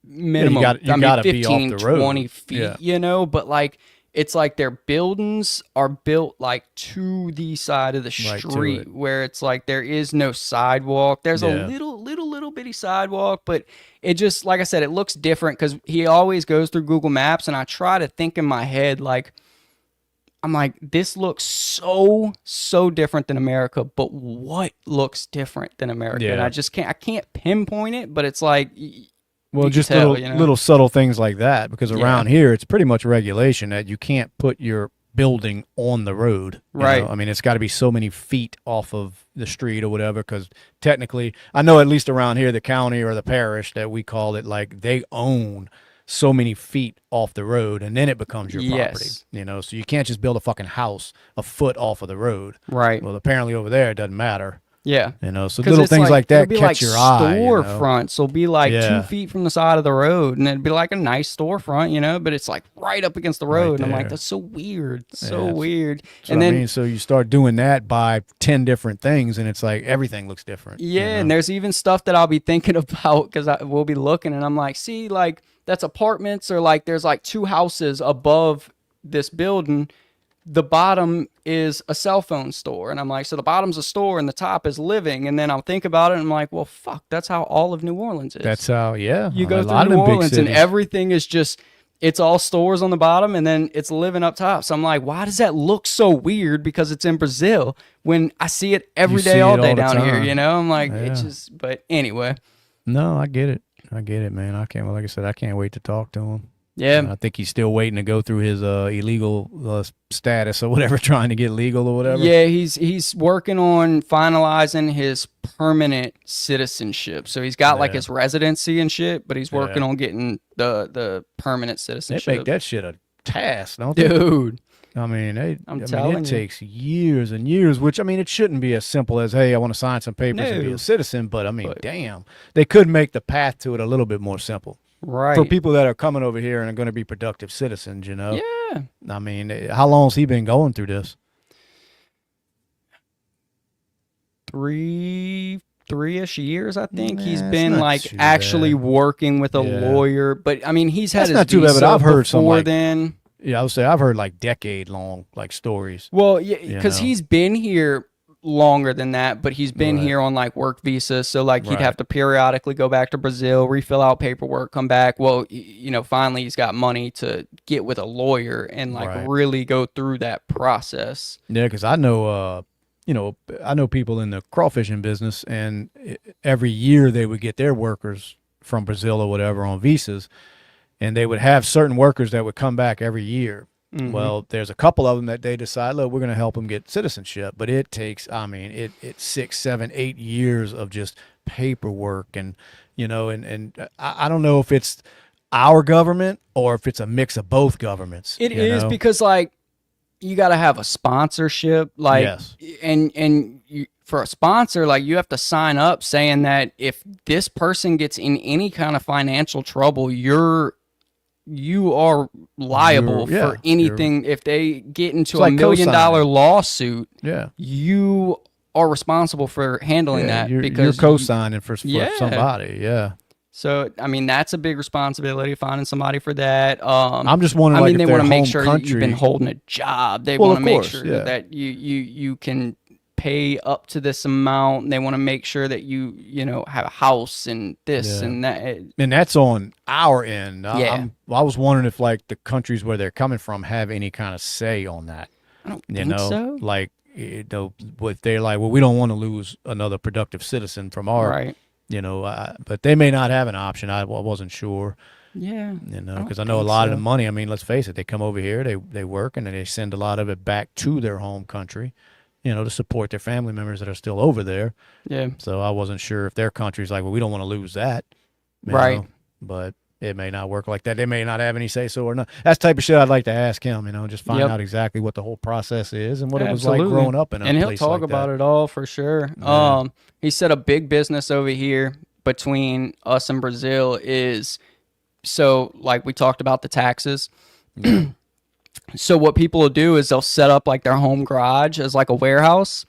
minimum. you gotta be off 15, the road. 20 feet, Yeah. but like it's like their buildings are built like to the side of the Right to street, it. where it's like there is no sidewalk. There's a Yeah. little bitty sidewalk, but it just, like I said, it looks different because he always goes through Google Maps, and I try to think in my head, like, I'm like, this looks so different than America, but what looks different than America? And Yeah. I can't pinpoint it, but it's like, Well, you just can tell, little you know? little subtle things like that, because Yeah. around here it's pretty much regulation that you can't put your building on the road. you Right. know? I mean, it's got to be so many feet off of the street or whatever, because technically, I know at least around here, the county or the parish that we call it, like they own so many feet off the road, and then it becomes your property. Yes. You know, so you can't just build a fucking house a foot off of the road. Right. Well, apparently over there it doesn't matter. Yeah. You know, so 'Cause little it's things like it'll that be catch like your eye. You know? Storefronts will be like Yeah. 2 feet from the side of the road, and it'd be like a nice storefront, you know, but it's like right up against the road. Right and I'm like, there. that's so weird. So Yeah, that's- weird. That's And what then, I mean, so you start doing that by 10 different things, and it's like everything looks different. you yeah, know? and there's even stuff that I'll be thinking about because we'll be looking, and I'm like, see, like that's apartments, or like there's like 2 houses above this building. The bottom is a cell phone store, and I'm like, so the bottom's a store and the top is living. And then I'll think about it, and I'm like, well, fuck, that's how all of New Orleans is. That's how, yeah. You a go lot through of New them big Orleans and cities. everything is just, it's all stores on the bottom and then it's living up top. So I'm like, why does that look so weird? Because it's in Brazil when I see it every You day, see all it day all the down here, time. you know? I'm like, Yeah. it's just, but anyway, No, I get it. I get it, man. I can't, like I said, I can't wait to talk to him. yeah. I think he's still waiting to go through his illegal status or whatever, trying to get legal or whatever. Yeah, he's working on finalizing his permanent citizenship. So he's got like Yeah. his residency and shit, but he's working Yeah. on getting the permanent They citizenship. make that shit a task, don't they? Dude, I mean, telling it you. takes years and years, which, I mean, it shouldn't be as simple as, hey, I want to sign some papers and be No. a citizen, but I mean, But- damn, they could make the path to it a little bit more simple. right. For people that are coming over here and are going to be productive citizens, you know? Yeah. I mean, how long has he been going through this? Three-ish years, I think. Nah, He's it's been not like too actually bad. working with a Yeah. lawyer, but I mean, he's had That's his not too bad, but visa I've heard some, before like- then. Yeah, I would say I've heard like decade-long like stories. Well, yeah, You because know. he's been here longer than that, but he's been Right. here on like work visa. So like he'd Right. have to periodically go back to Brazil, refill out paperwork, come back. Well, you know, finally he's got money to get with a lawyer and like Right. really go through that process. Yeah, because I know, I know people in the crawfishing business, and every year they would get their workers from Brazil or whatever on visas, and they would have certain workers that would come back every year. Mhm. Well, there's a couple of them that they decide, look, we're going to help them get citizenship, but it takes, I mean, it's 6, 7, 8 years of just paperwork, and I don't know if it's our government or if it's a mix of both governments. It you is know? because like you got to have a sponsorship, like, Yes. and you, for a sponsor, like you have to sign up saying that if this person gets in any kind of financial trouble, you are liable You're- yeah, for anything. If they get into It's like $1 million co-signing. lawsuit, Yeah. you are responsible for handling Yeah, that you're because co-signing for Yeah. somebody. Yeah. So I mean that's a big responsibility, finding somebody for that. I'm just wondering, I like, mean, they if their want to make home sure country, you've been holding a job. They Well, want of to make course, sure yeah. that you can pay up to this amount. They want to make sure that you have a house and this Yeah. and that. and that's on our end. Yeah. I was wondering if like the countries where they're coming from have any kind of say on that. I don't You think know, so. like what they're like, well, we don't want to lose another productive citizen from our, Right. but they may not have an option. I wasn't sure, Yeah. because I know a think lot of so. the money. I mean, let's face it, they come over here, they work, and then they send a lot of it back to their home country, to support their family members that are still over there. Yeah. So I wasn't sure if their country's like, well, we don't want to lose that. you Right. know, But it may not work like that. They may not have any say so or not. That's the type of shit I'd like to ask him, just find Yep. out exactly what the whole process is and what it was Absolutely. like growing up in a And he'll place talk like about that. it all for sure. Yeah. He said a big business over here between us and Brazil is, so like we talked about the taxes. So what people will do is they'll set up like their home garage as like a warehouse,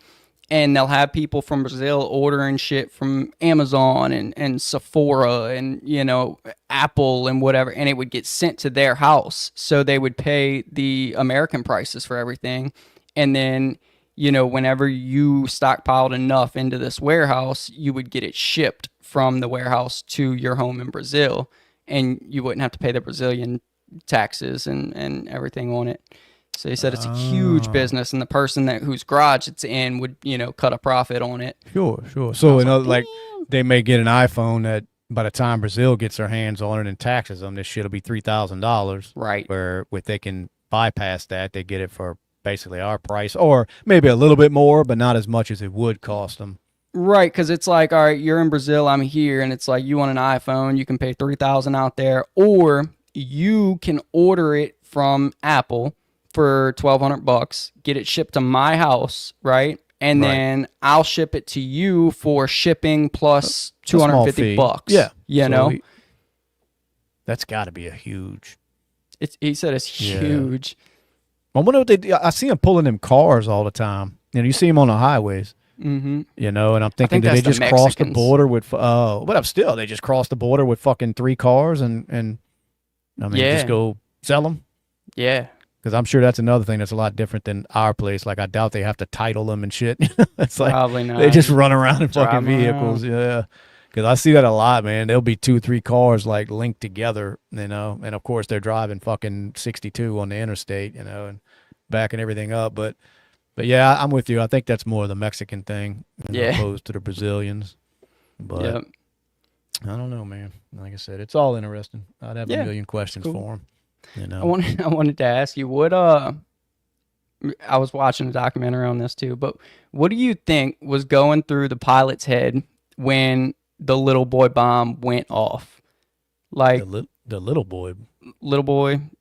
and they'll have people from Brazil ordering shit from Amazon and Sephora and, you know, Apple and whatever, and it would get sent to their house. So they would pay the American prices for everything. And then, you know, whenever you stockpiled enough into this warehouse, you would get it shipped from the warehouse to your home in Brazil, and you wouldn't have to pay the Brazilian taxes and everything on it. So he said it's a huge business, and the person whose garage it's in would, you know, cut a profit on it. Sure. So, like they may get an iPhone that by the time Brazil gets their hands on it and taxes them, this shit'll be $3,000. Right. Where if they can bypass that, they get it for basically our price, or maybe a little bit more, but not as much as it would cost them. Right, because it's like, all right, you're in Brazil, I'm here, and it's like you want an iPhone, you can pay $3,000 out there, or you can order it from Apple for $1,200, get it shipped to my house, right? And then I'll ship it to you for shipping plus $250. Yeah, you know, that's got to be a huge. He said it's huge. I wonder what they do. I see them pulling them cars all the time. You know, you see them on the highways. Mm-hmm. You know, and I'm thinking, did they just cross the border with? But still, they just crossed the border with fucking 3 cars and I mean, just go sell them. Yeah. Because I'm sure that's another thing that's a lot different than our place. Like, I doubt they have to title them and shit. It's like probably not. They just run around in fucking vehicles. Yeah. Because I see that a lot, man. There'll be 2, 3 cars like linked together, you know, and of course they're driving fucking 62 on the interstate, you know, and backing everything up. But yeah, I'm with you. I think that's more the Mexican thing, opposed to the Brazilians. But I don't know, man. Like I said, it's all interesting. I'd have a million questions for them. You know, I wanted to ask you what I was watching a documentary on this too, but what do you think was going through the pilot's head when the little boy bomb went off? Like the little boy,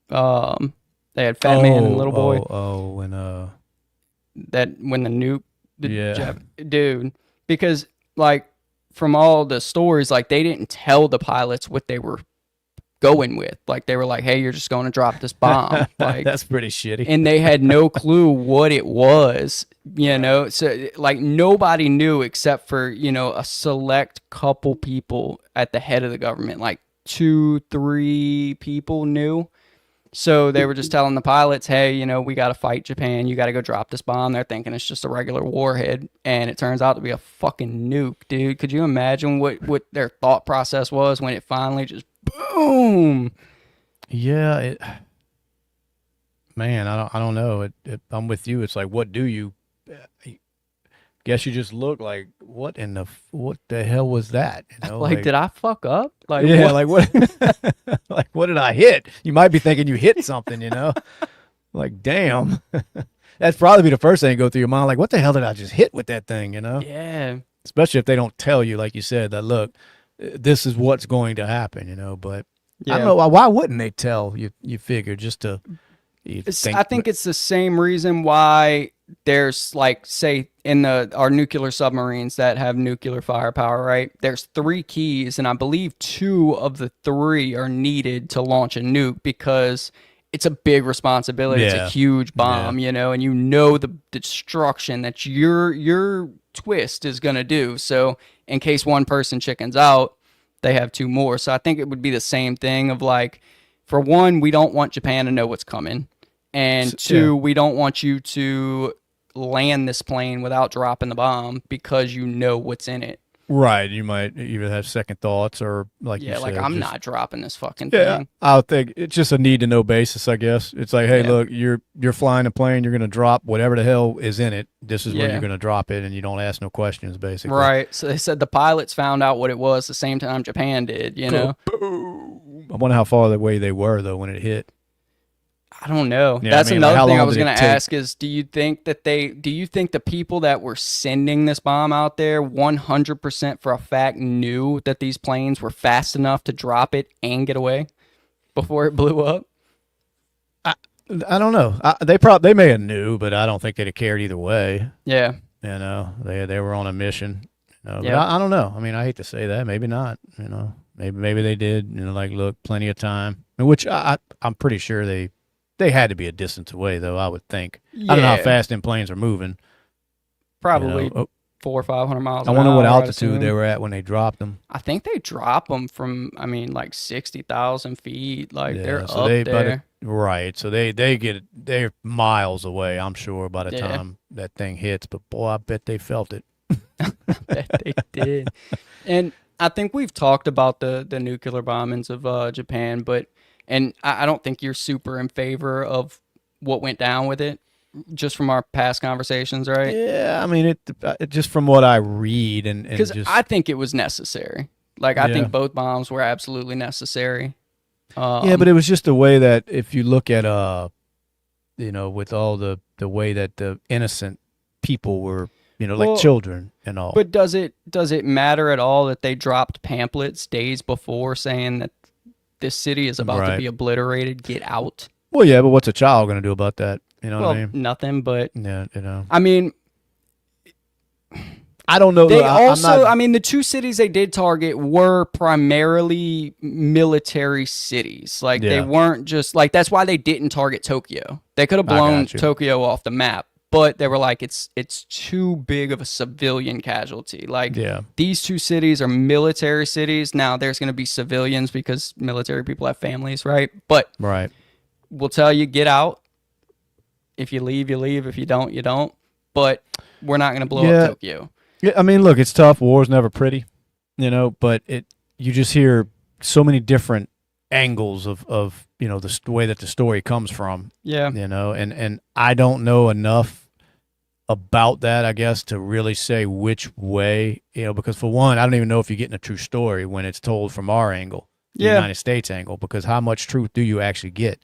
they had Fat Man and Little Boy. When the nuke, dude, because like from all the stories, like they didn't tell the pilots what they were going with. Like they were like, hey, you're just going to drop this bomb. Like that's pretty shitty. And they had no clue what it was, you know. So like nobody knew except for, you know, a select couple people at the head of the government. Like 2, 3 people knew. So they were just telling the pilots, hey, you know, we got to fight Japan. You got to go drop this bomb. They're thinking it's just a regular warhead. And it turns out to be a fucking nuke, dude. Could you imagine what their thought process was when it finally just boom? Yeah. Man, I don't know. I'm with you. It's like, what do you... guess you just look like, what the hell was that? You know, like did I fuck up? Like, yeah, what? Like what? Like, what did I hit? You might be thinking you hit something, you know? Like, damn. That's probably the first thing to go through your mind. Like, what the hell did I just hit with that thing, you know? Yeah. Especially if they don't tell you, like you said, that, look, this is what's going to happen, you know? But I don't know. Why wouldn't they tell you? You figure just to... I think it's the same reason why there's like, say, in our nuclear submarines that have nuclear firepower, right? There's 3 keys, and I believe 2 of the 3 are needed to launch a nuke because it's a big responsibility. It's a huge bomb, you know, and you know the destruction that your twist is going to do. So in case one person chickens out, they have 2 more. So I think it would be the same thing of like, for one, we don't want Japan to know what's coming. And 2, we don't want you to land this plane without dropping the bomb because you know what's in it. Right. You might either have second thoughts or like you said. Yeah, like I'm not dropping this fucking thing. I would think it's just a need to know basis, I guess. It's like, hey, look, you're flying a plane, you're going to drop whatever the hell is in it. This is where you're going to drop it, and you don't ask no questions, basically. Right. So they said the pilots found out what it was the same time Japan did, you know? Boom. I wonder how far away they were, though, when it hit. I don't know. Yeah, That's another thing I was going to ask is, do you think the people that were sending this bomb out there 100% for a fact knew that these planes were fast enough to drop it and get away before it blew up? I don't know. They may have knew, but I don't think they'd have cared either way. Yeah. You know, they were on a mission. You know, but I don't know. I mean, I hate to say that. Maybe not. You know, maybe they did. You know, like, look, plenty of time. Which I'm pretty sure they had to be a distance away, though, I would think. Yeah. I don't know how fast them planes are moving. Probably You know? 400 or 500 miles. I an wonder what hour, I'd altitude they assume. were at when they dropped them. I think they drop them from, I mean, like 60,000 feet. Like Yeah, they're so up they there. right, so they're miles away, I'm sure, by the Yeah, time that thing hits. But boy, I bet they felt it. bet they did. And I think we've talked about the nuclear bombings of Japan, but and I don't think you're super in favor of what went down with it, just from our past conversations, right? Yeah, I mean it just from what I read and Because I just think it was necessary. Like I yeah. think both bombs were absolutely necessary. Yeah, but Um, it was just the way that if you look at with all the way that the innocent people were, like well, children and all. but does it matter at all that they dropped pamphlets days before saying that this city is about to Right. be obliterated? Get out. Well, yeah, but what's a child going to do about that? You know what I Well, mean? nothing. But Yeah, I mean, I don't know. they I'm also, not. I mean, the two cities they did target were primarily military cities. Like they Yeah, weren't just like that's why they didn't target Tokyo. They could have I blown got you. Tokyo off the map, but they were like it's too big of a civilian casualty. Like Yeah, these two cities are military cities. Now there's going to be civilians because military people have families, right? But right. we'll tell you get out. If you leave, you leave. If you don't, you don't. But we're not going to blow up Yeah, Tokyo. yeah. I mean, look, it's tough. War's never pretty, but you just hear so many different angles of the way that the story comes from, Yeah. and I don't know enough about that, I guess, to really say which way, because for one, I don't even know if you're getting a true story when it's told from our angle, the Yeah. United States angle, because how much truth do you actually get?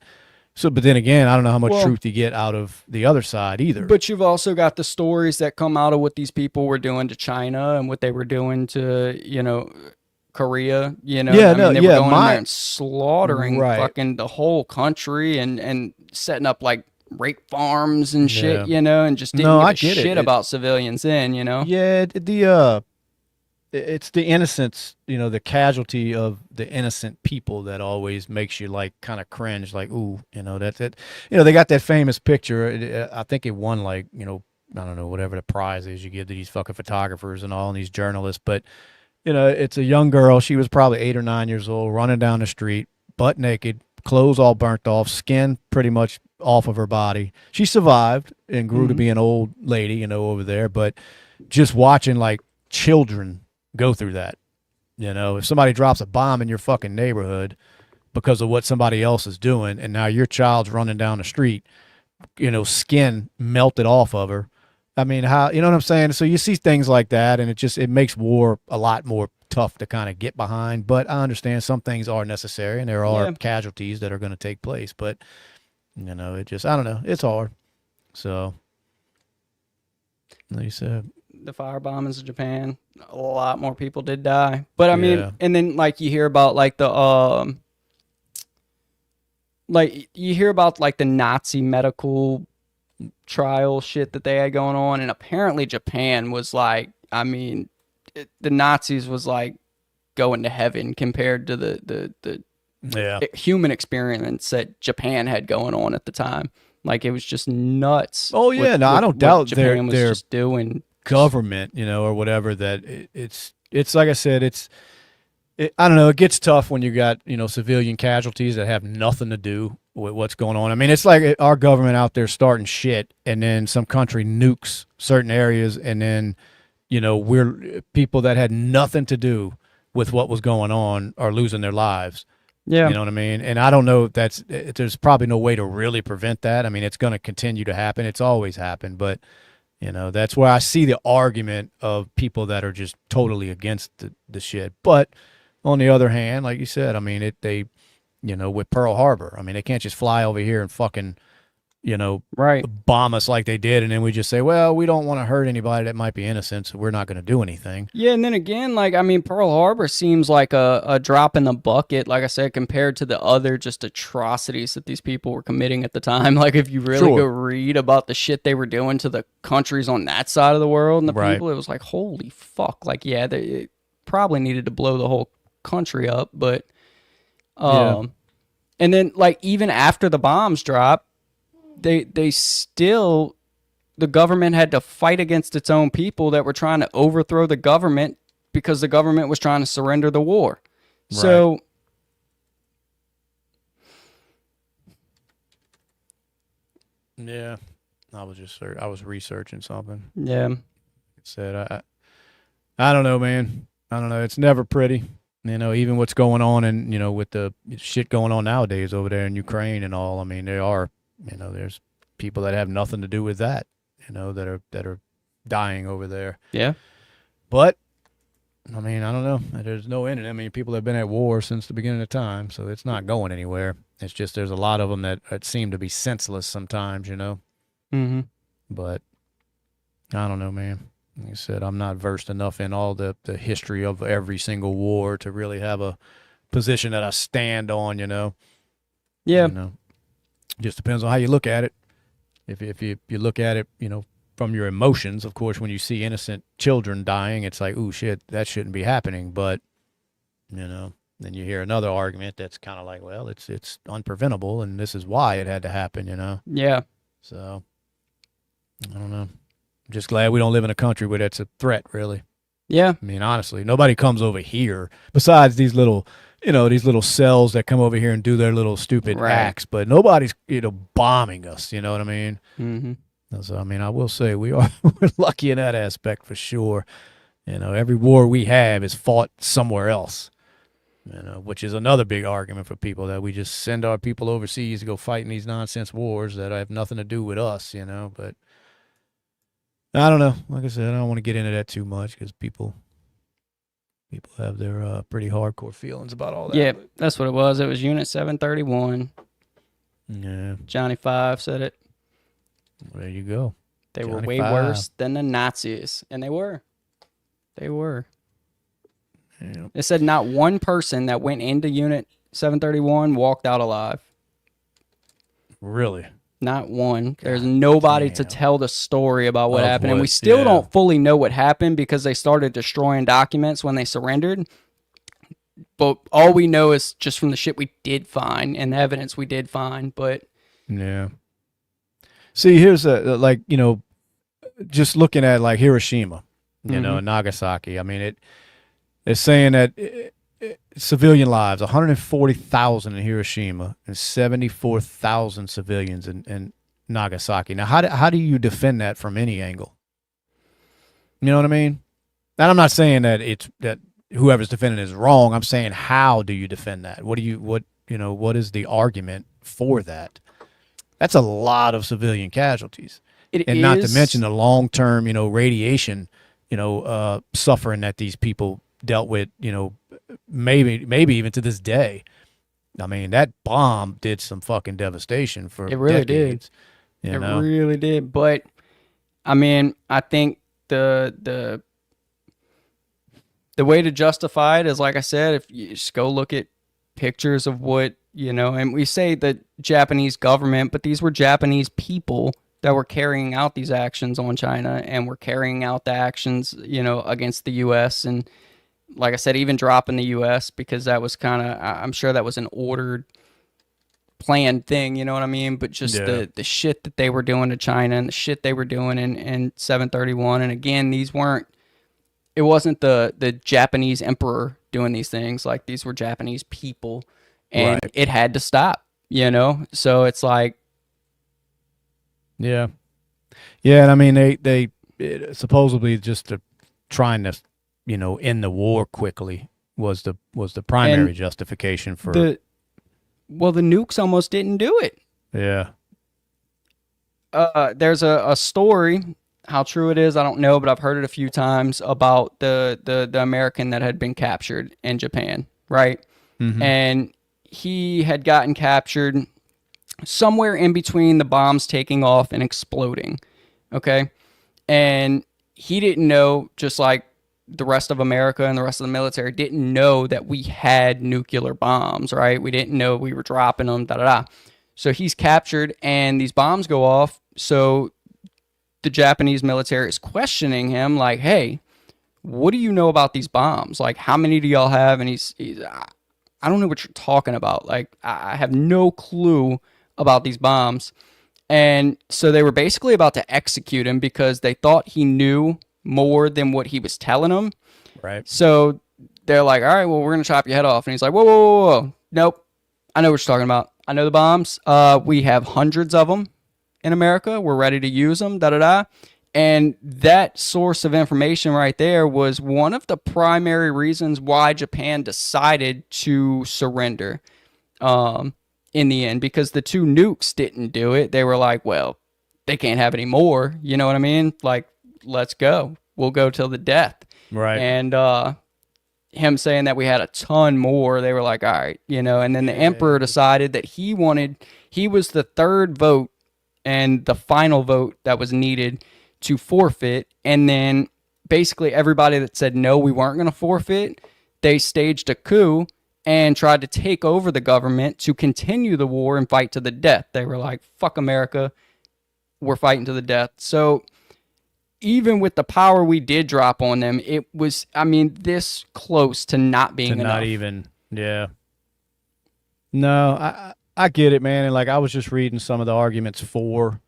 So, but then again, I don't know how much Well, truth you get out of the other side either. but you've also got the stories that come out of what these people were doing to China and what they were doing to, Korea. Yeah, I no, mean, they were yeah, going in there and slaughtering right, fucking the whole country and setting up like rape farms and shit, yeah. and just didn't No, give I a get it. shit about civilians then. Yeah, it's the innocence, the casualty of the innocent people that always makes you like kind of cringe, like, ooh, that's it. They got that famous picture. I think it won like, I don't know, whatever the prize is you give to these fucking photographers and all and these journalists. But, it's a young girl. She was probably 8 or 9 years old, running down the street, butt naked, clothes all burnt off, skin pretty much off of her body. She survived and grew to Mhm. be an old lady, over there. But just watching like children go through that. If somebody drops a bomb in your fucking neighborhood because of what somebody else is doing, and now your child's running down the street, skin melted off of her. I mean, how, you know what I'm saying? So you see things like that, and it makes war a lot more tough to kind of get behind. But I understand some things are necessary, and there are Yeah. casualties that are going to take place. But I don't know, it's hard. So, like you said, The fire bombings of Japan, a lot more people did die. But I mean, yeah, and then like you hear about like the Nazi medical trial shit that they had going on, and apparently Japan was like, I mean, the Nazis was like going to heaven compared to the yeah. human experience that Japan had going on at the time. Like it was just nuts. Oh yeah, no, I don't what doubt Japan was their just doing. government, or whatever. That it's like I said, I don't know. It gets tough when you got civilian casualties that have nothing to do with what's going on. I mean, it's like our government out there starting shit, and then some country nukes certain areas, and then we're people that had nothing to do with what was going on are losing their lives. Yeah. You know what I mean? And I don't know if there's probably no way to really prevent that. I mean, it's going to continue to happen. It's always happened, but that's where I see the argument of people that are just totally against the shit. But on the other hand, like you said, I mean, with Pearl Harbor, I mean, they can't just fly over here and fucking, Right. bomb us like they did. And then we just say, well, we don't want to hurt anybody that might be innocent, so we're not going to do anything. Yeah, and then again, like I mean, Pearl Harbor seems like a drop in the bucket, like I said, compared to the other just atrocities that these people were committing at the time. Like if you really go read about the shit they were doing to the countries on that side of the world and the Right. people, it was like, holy fuck. Like, yeah, they probably needed to blow the whole country up, but Yeah. and then like even after the bombs dropped, they still the government had to fight against its own people that were trying to overthrow the government because the government was trying to surrender the war. Right. So Yeah, I was researching something. yeah, It said I don't know, man. I don't know. It's never pretty. Even what's going on and with the shit going on nowadays over there in Ukraine and all. I mean, there's people that have nothing to do with that. That are dying over there. yeah, But I mean, I don't know. There's no end. I mean, people have been at war since the beginning of time, so it's not going anywhere. It's just there's a lot of them that seem to be senseless sometimes, mm-hmm. But I don't know, man. Like I said, I'm not versed enough in all the history of every single war to really have a position that I stand on, Yeah, Just depends on how you look at it. If you look at it, from your emotions, of course, when you see innocent children dying, it's like, ooh, shit, that shouldn't be happening. But, then you hear another argument that's kind of like, well, it's unpreventable, and this is why it had to happen, yeah, So, I don't know. I'm just glad we don't live in a country where that's a threat, really. yeah, I mean, honestly, nobody comes over here besides these little cells that come over here and do their little stupid Right. acts, but nobody's, bombing us, you know what I mean? mm-hmm. So, I mean, I will say we're lucky in that aspect for sure. Every war we have is fought somewhere else, which is another big argument for people that we just send our people overseas to go fight in these nonsense wars that have nothing to do with us, but I don't know. Like I said, I don't want to get into that too much because people have their pretty hardcore feelings about all that. Yeah, but, that's what it was. It was Unit 731. yeah, Johnny Five said it. there you go. They were Johnny way Five. worse than the Nazis, and they were. They were. Yeah. It said not one person that went into Unit 731 walked out alive. Really? Not one. There's nobody to damn. tell the story about what Of happened. And we what- still yeah. don't fully know what happened because they started destroying documents when they surrendered. But all we know is just from the shit we did find and the evidence we did find. But Yeah. See, here's just looking at like Hiroshima, and Nagasaki. I mean, it's saying that civilian lives, 140,000 in Hiroshima and 74,000 civilians in Nagasaki. Now, how do you defend that from any angle? You know what I mean? And I'm not saying that whoever's defending it is wrong. I'm saying, how do you defend that? What is the argument for that? That's a lot of civilian casualties. Not to mention the long-term, radiation, suffering that these people dealt with, maybe even to this day. I mean, that bomb did some fucking devastation for It really decades. did. It really did. But I mean, I think the way to justify it is, like I said, if you just go look at pictures of what, and we say the Japanese government, but these were Japanese people that were carrying out these actions on China and were carrying out the actions, against the U.S. And like I said, even dropping the U.S. because that was I'm sure that was an ordered, planned thing, you know what I mean? But just the shit that they were doing to China and the shit they were doing in 731. And again, it wasn't the Japanese emperor doing these things. Like, these were Japanese people, and Right. it had to stop, So it's like, Yeah. Yeah, and I mean they supposedly just trying to end the war quickly was the primary And justification for the nukes almost didn't do it. Yeah. There's a story. How true it is, I don't know, but I've heard it a few times about the American that had been captured in Japan, right? Mhm. And he had gotten captured somewhere in between the bombs taking off and exploding, okay? And he didn't know, just like the rest of America and the rest of the military didn't know that we had nuclear bombs, right? We didn't know we were dropping them, da-da-da. So he's captured, and these bombs go off, so the Japanese military is questioning him, like, hey, what do you know about these bombs? Like, how many do y'all have? And he's I don't know what you're talking about. Like, I have no clue about these bombs. And so they were basically about to execute him because they thought he knew more than what he was telling them. Right. So they're like, all right, well, we're going to chop your head off. And he's like, whoa, whoa, whoa, whoa. Nope. I know what you're talking about. I know the bombs. We have hundreds of them in America. We're ready to use them, da da da. And that source of information right there was one of the primary reasons why Japan decided to surrender in the end, because the two nukes didn't do it. They were like, well, they can't have any more. You know what I mean? Like, let's go. We'll go till the death. Right. And him saying that we had a ton more, they were like, all right, you know. And then the emperor decided that he was the third vote and the final vote that was needed to forfeit. And then basically everybody that said no, we weren't going to forfeit, they staged a coup and tried to take over the government to continue the war and fight to the death. They were like, fuck America, we're fighting to the death. So even with the power we did drop on them, it was, I mean, this close to not being enough. Not even, yeah. No, I get it, man. And like, I was just reading some of the arguments for,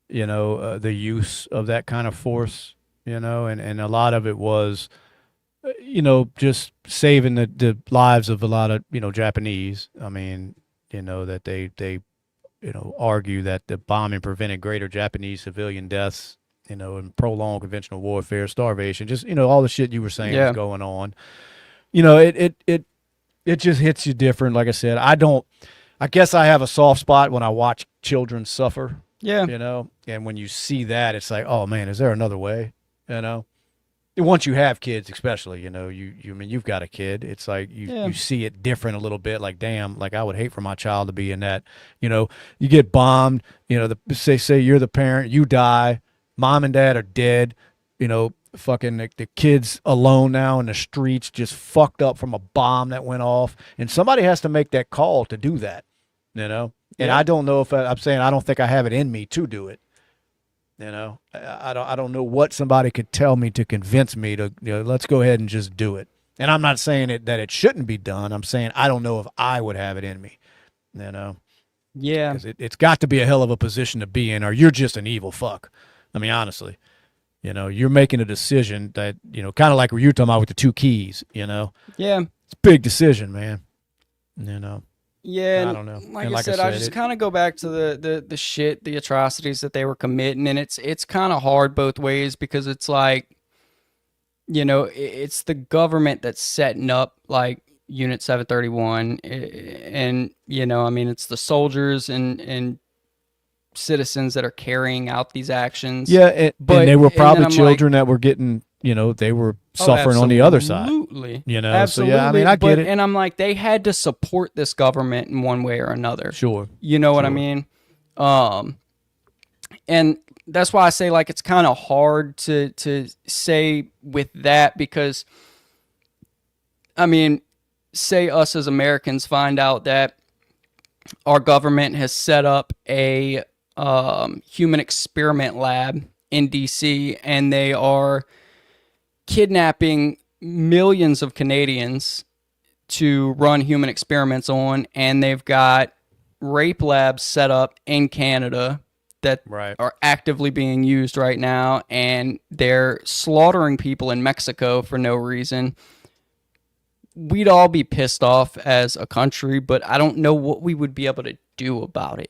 you know, the use of that kind of force, you know, and a lot of it was, you know, just saving the lives of a lot of, you know, Japanese. I mean, you know, that they you know, argue that the bombing prevented greater Japanese civilian deaths, you know, and prolonged conventional warfare, starvation, just, you know, all the shit you were saying was going on. You know, it just hits you different. Like I said, I guess I have a soft spot when I watch children suffer. Yeah. You know, and when you see that, it's like, oh man, is there another way? You know, once you have kids, especially, you know, I mean, you've got a kid. It's like you see it different a little bit. Like, damn, like I would hate for my child to be in that. You know, you get bombed. You know, say you're the parent, you die, mom and dad are dead. You know, fucking the kid's alone now in the streets, just fucked up from a bomb that went off, and somebody has to make that call to do that. You know. And I don't know if I'm saying I don't think I have it in me to do it. You know, I don't know what somebody could tell me to convince me to, you know, let's go ahead and just do it. And I'm not saying that it shouldn't be done. I'm saying I don't know if I would have it in me. You know, yeah, because it's got to be a hell of a position to be in, or you're just an evil fuck. I mean, honestly, you know, you're making a decision that, you know, kind of like what you were talking about with the two keys. You know, yeah, it's a big decision, man. You know. Yeah, I don't know. Like I said, I just kind of go back to the shit, the atrocities that they were committing, and it's kind of hard both ways, because it's like, you know, it's the government that's setting up like Unit 731, and you know, I mean, it's the soldiers and citizens that are carrying out these actions. Yeah, and they were probably children that were getting, you know, they were suffering on the other side. Absolutely. You know, absolutely. So yeah, I mean, I get it. And I'm like, they had to support this government in one way or another. Sure. You know what I mean? And that's why I say, like, it's kind of hard to say with that, because, I mean, say us as Americans find out that our government has set up a human experiment lab in DC, and they are kidnapping millions of Canadians to run human experiments on, and they've got rape labs set up in Canada that are actively being used right now, and they're slaughtering people in Mexico for no reason. We'd all be pissed off as a country, but I don't know what we would be able to do about it.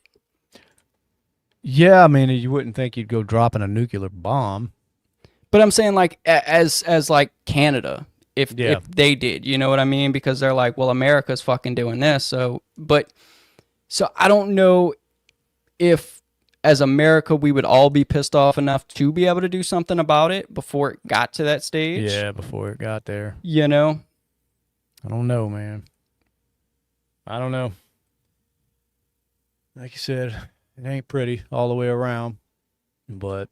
Yeah, I mean, you wouldn't think you'd go dropping a nuclear bomb. But I'm saying, like, as like Canada, if they did, you know what I mean? Because they're like, well, America's fucking doing this. So I don't know if as America we would all be pissed off enough to be able to do something about it before it got to that stage. Yeah, before it got there. You know? I don't know, man. I don't know. Like you said, it ain't pretty all the way around, but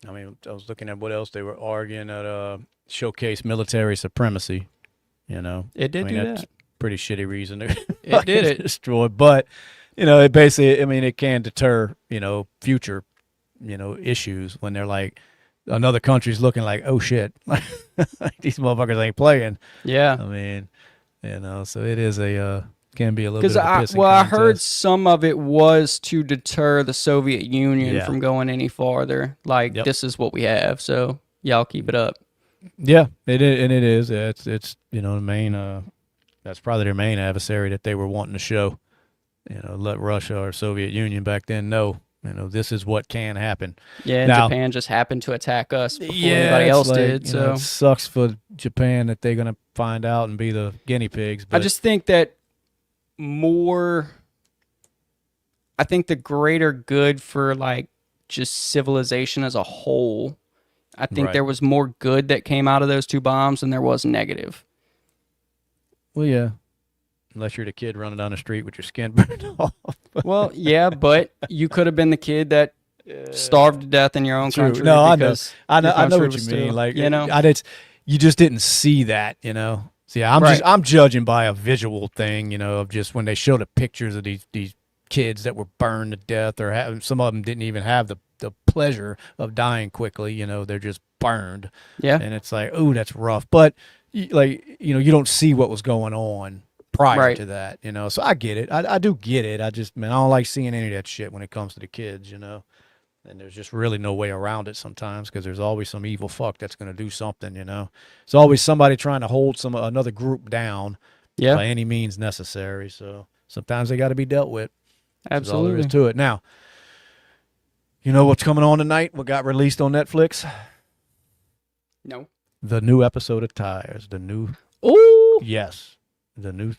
I mean, I was looking at what else they were arguing at showcase military supremacy. You know, it did do that's that. Pretty shitty reason to it did it destroy, but you know, it basically, I mean, it can deter, you know, future, you know, issues when they're like another country's looking like, oh shit, like these motherfuckers ain't playing. Yeah, I mean, you know, so it is a Can be a little Because bit of a pissing I heard contest. some of it was to deter the Soviet Union Yeah. from going any farther. Like, Yep. this is what we have, so y'all keep it up. Yeah, it is, and it is. It's the main. That's probably their main adversary that they were wanting to show. Let Russia or Soviet Union back then know. This is what can happen. Yeah, and Now- Japan just happened to attack us before anybody it's else like, did. So it sucks for Japan that they're gonna find out and be the guinea pigs. But I just think that I think the greater good for like just civilization as a whole, I think Right. there was more good that came out of those two bombs than there was negative. well, yeah. Unless you're the kid running down the street with your skin burned off. Well, yeah, but you could have been the kid that starved to death in your own True. country. No, I know. because I know your country what you was mean. still, Like, you just didn't see that. See, Right. I'm judging by a visual thing. Of just when they show the pictures of these kids that were burned to death, or some of them didn't even have the pleasure of dying quickly. They're just burned. Yeah. And it's like, ooh, that's rough. But you don't see what was going on prior Right. to that. So I get it. I do get it. I don't like seeing any of that shit when it comes to the kids. And there's just really no way around it sometimes because there's always some evil fuck that's going to do something, It's always somebody trying to hold another group down Yeah, by any means necessary. So sometimes they got to be dealt with. That's all there absolutely. is to it. Now, you know what's coming on tonight? What got released on Netflix? No. The new episode of Tires. Ooh. Yes. The new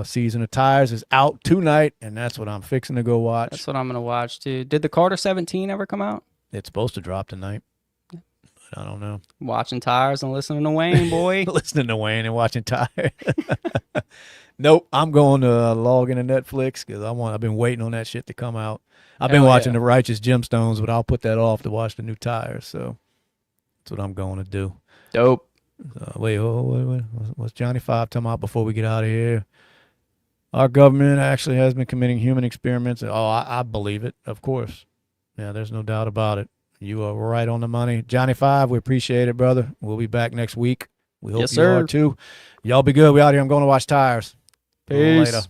season of Tires is out tonight, and that's what I'm fixing to go watch. That's what I'm gonna watch too. Did the Carter 17 ever come out? It's supposed to drop tonight, but I don't know. Watching Tires and listening to Wayne, boy. Listening to Wayne and watching Tires. Nope, I'm going to log into Netflix because I've been waiting on that shit to come out. I've been Hell watching yeah. The Righteous Gemstones, but I'll put that off to watch the new Tires. So that's what I'm going to do. Dope. Wait, what's Johnny Five talking about before we get out of here? Our government actually has been committing human experiments. Oh, I believe it, of course. Yeah, there's no doubt about it. You are right on the money. Johnny Five, we appreciate it, brother. We'll be back next week. We hope Yes, you are sir. too. Y'all be good. We out here. I'm going to watch Tires. A little Peace. later.